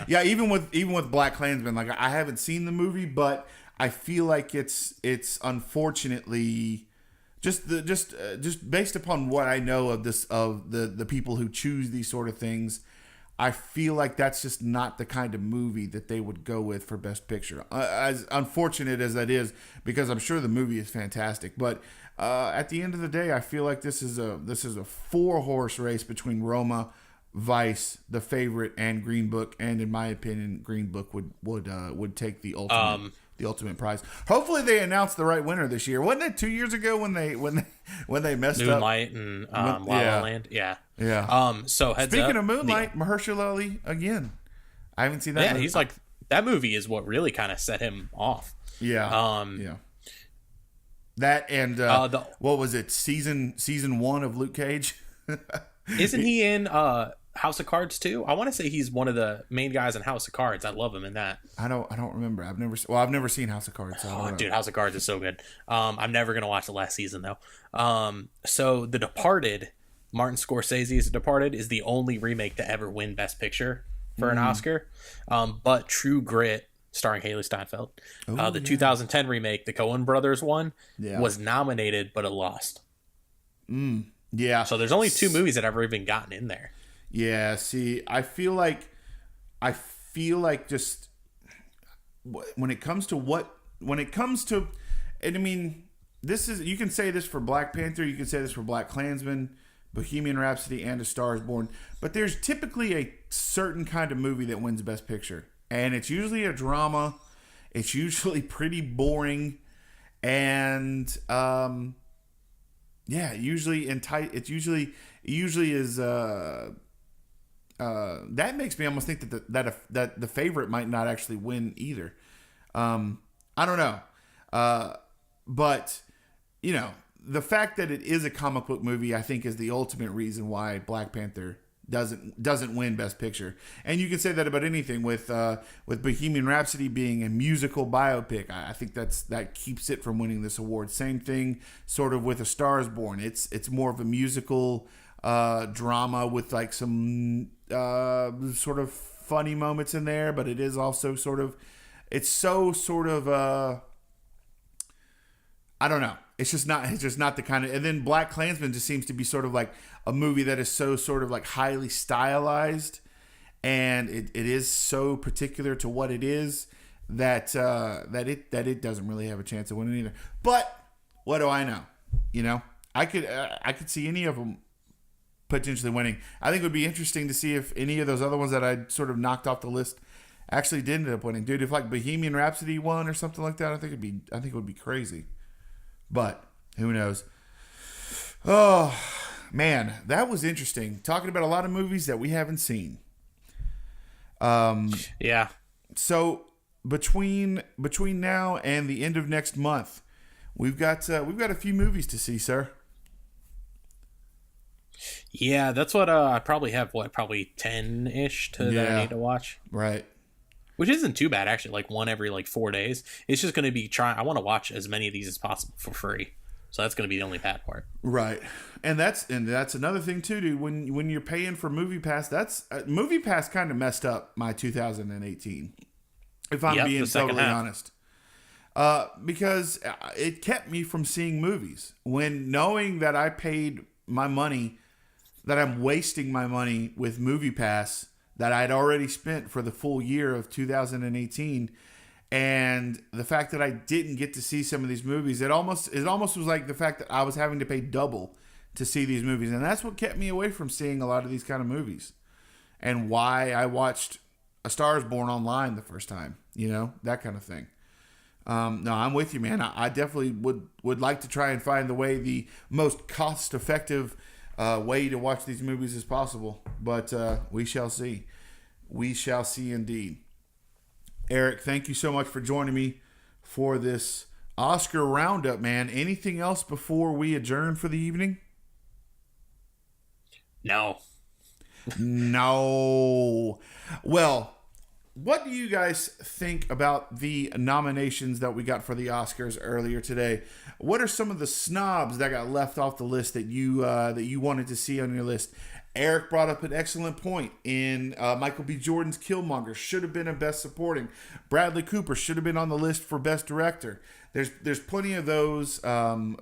yeah, even with BlacKkKlansman, like, I haven't seen the movie, but I feel like it's unfortunately just based upon what I know of the people who choose these sort of things, I feel like that's just not the kind of movie that they would go with for Best Picture. As unfortunate as that is, because I'm sure the movie is fantastic, but at the end of the day, I feel like this is a 4-horse race between Roma, Vice, The Favorite, and Green Book, and in my opinion, Green Book would take the ultimate prize. Hopefully, they announce the right winner this year. Wasn't it 2 years ago when they messed up? Moonlight and La La Land. Yeah. So speaking of Moonlight, Mahershala Ali again. I haven't seen that. Yeah, he's like, that movie is what really kind of set him off. Yeah. Yeah. That and what was it? Season 1 of Luke Cage. Isn't he in House of Cards too? I want to say he's one of the main guys in House of Cards. I love him in that. I don't remember. I've never seen House of Cards. So dude, House of Cards is so good. I'm never gonna watch the last season though. So The Departed, Martin Scorsese's Departed, is the only remake to ever win Best Picture for an Oscar. But True Grit, starring Haley Steinfeld, the 2010 remake, the Coen Brothers one, was nominated, but it lost. Yeah. So there's only 2 movies that have ever even gotten in there. Yeah. See, I feel like just when it comes to, and I mean, you can say this for Black Panther, you can say this for BlacKkKlansman, Bohemian Rhapsody, and A Star Is Born, but there's typically a certain kind of movie that wins Best Picture, and it's usually a drama. It's usually pretty boring, and yeah, it usually is that makes me almost think that the favorite might not actually win either. I don't know. But you know, the fact that it is a comic book movie, I think, is the ultimate reason why Black Panther doesn't win Best Picture. And you can say that about anything with Bohemian Rhapsody being a musical biopic. I think that keeps it from winning this award. Same thing sort of with A Star Is Born. It's more of a musical drama with like some sort of funny moments in there, but it is also sort of I don't know. It's just not the kind of. And then Black Klansman just seems to be sort of like a movie that is so sort of like highly stylized, and it is so particular to what it is that it doesn't really have a chance of winning either. But what do I know? You know, I could see any of them potentially winning. I think it would be interesting to see if any of those other ones that I sort of knocked off the list actually did end up winning. Dude, if like Bohemian Rhapsody won or something like that, I think it would be crazy. But who knows? Oh man, that was interesting. Talking about a lot of movies that we haven't seen. Yeah. So between now and the end of next month, we've got a few movies to see, sir. Yeah, that's what I probably have. Probably 10-ish that I need to watch. Right. Which isn't too bad, actually. Like one every like 4 days. It's just going to be I want to watch as many of these as possible for free. So that's going to be the only bad part. Right. And that's another thing too, dude. When you're paying for MoviePass, MoviePass kind of messed up my 2018. If I'm being totally honest. Because it kept me from seeing movies. When knowing that I paid my money, that I'm wasting my money with MoviePass that I'd already spent for the full year of 2018, and the fact that I didn't get to see some of these movies, it almost was like the fact that I was having to pay double to see these movies, and that's what kept me away from seeing a lot of these kind of movies, and why I watched A Star Is Born online the first time, you know, that kind of thing. No, I'm with you, man. I definitely would like to try and find the most cost-effective way to watch these movies as possible, but we shall see. We shall see indeed. Eric, thank you so much for joining me for this Oscar roundup, man. Anything else before we adjourn for the evening? No. Well, what do you guys think about the nominations that we got for the Oscars earlier today? What are some of the snobs that got left off the list that you wanted to see on your list? Eric brought up an excellent point in Michael B. Jordan's Killmonger should have been a Best Supporting. Bradley Cooper should have been on the list for Best Director. There's plenty of those on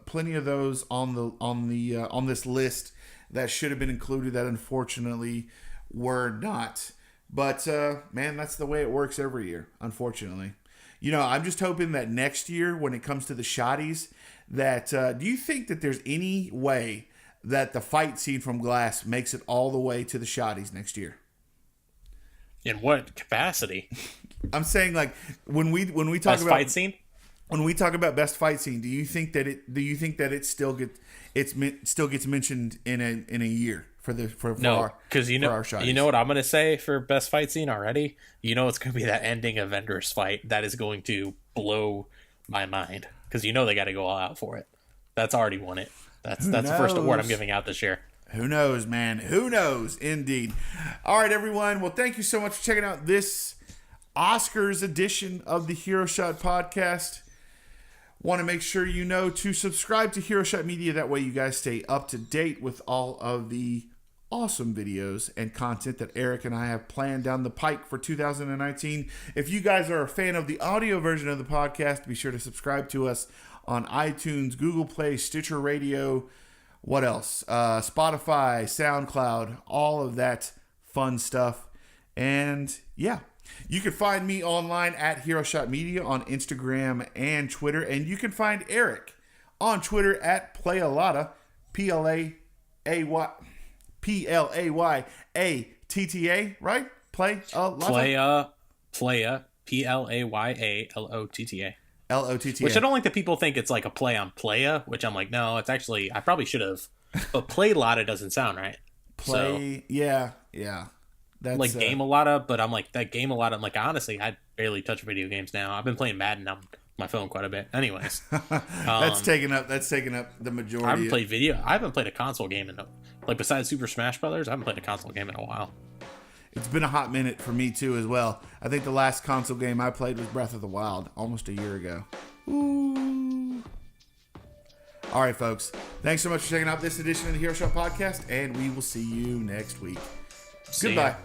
this list that should have been included that unfortunately were not. But man, that's the way it works every year, unfortunately. You know, I'm just hoping that next year when it comes to the shotties, that do you think that there's any way that the fight scene from Glass makes it all the way to the shotties next year? In what capacity? I'm saying, like, when we talk best about fight scene, when we talk about best fight scene, do you think that it still gets mentioned in a year for no, because you know what I'm gonna say for best fight scene already. You know it's gonna be that ending Avengers fight that is going to blow my mind, because you know they got to go all out for it. That's already won it. That's the first award I'm giving out this year. Who knows, man? Who knows? Indeed. All right, everyone. Well, thank you so much for checking out this Oscars edition of the HeroShot podcast. Want to make sure you know to subscribe to HeroShot Media. That way you guys stay up to date with all of the awesome videos and content that Eric and I have planned down the pike for 2019. If you guys are a fan of the audio version of the podcast, be sure to subscribe to us on iTunes, Google Play, Stitcher Radio, what else? Spotify, SoundCloud, all of that fun stuff. And yeah, you can find me online at HeroShot Media on Instagram and Twitter. And you can find Eric on Twitter at Playalata, Playayata, right? Playalata. Playa, Playalotta. Lotta. Which I don't like that people think it's like a play on playa, which I'm like, no, it's actually, I probably should have. But Play Lotta doesn't sound right. Yeah. That's game a lot of, but I'm like that game a lot. I'm like, honestly, I barely touch video games now. I've been playing Madden on my phone quite a bit. Anyways, that's taking up the majority. I haven't played a console game besides Super Smash Brothers. I haven't played a console game in a while. It's been a hot minute for me too as well. I think the last console game I played was Breath of the Wild almost a year ago. Ooh. All right, folks. Thanks so much for checking out this edition of the HeroShot Podcast, and we will see you next week. Goodbye.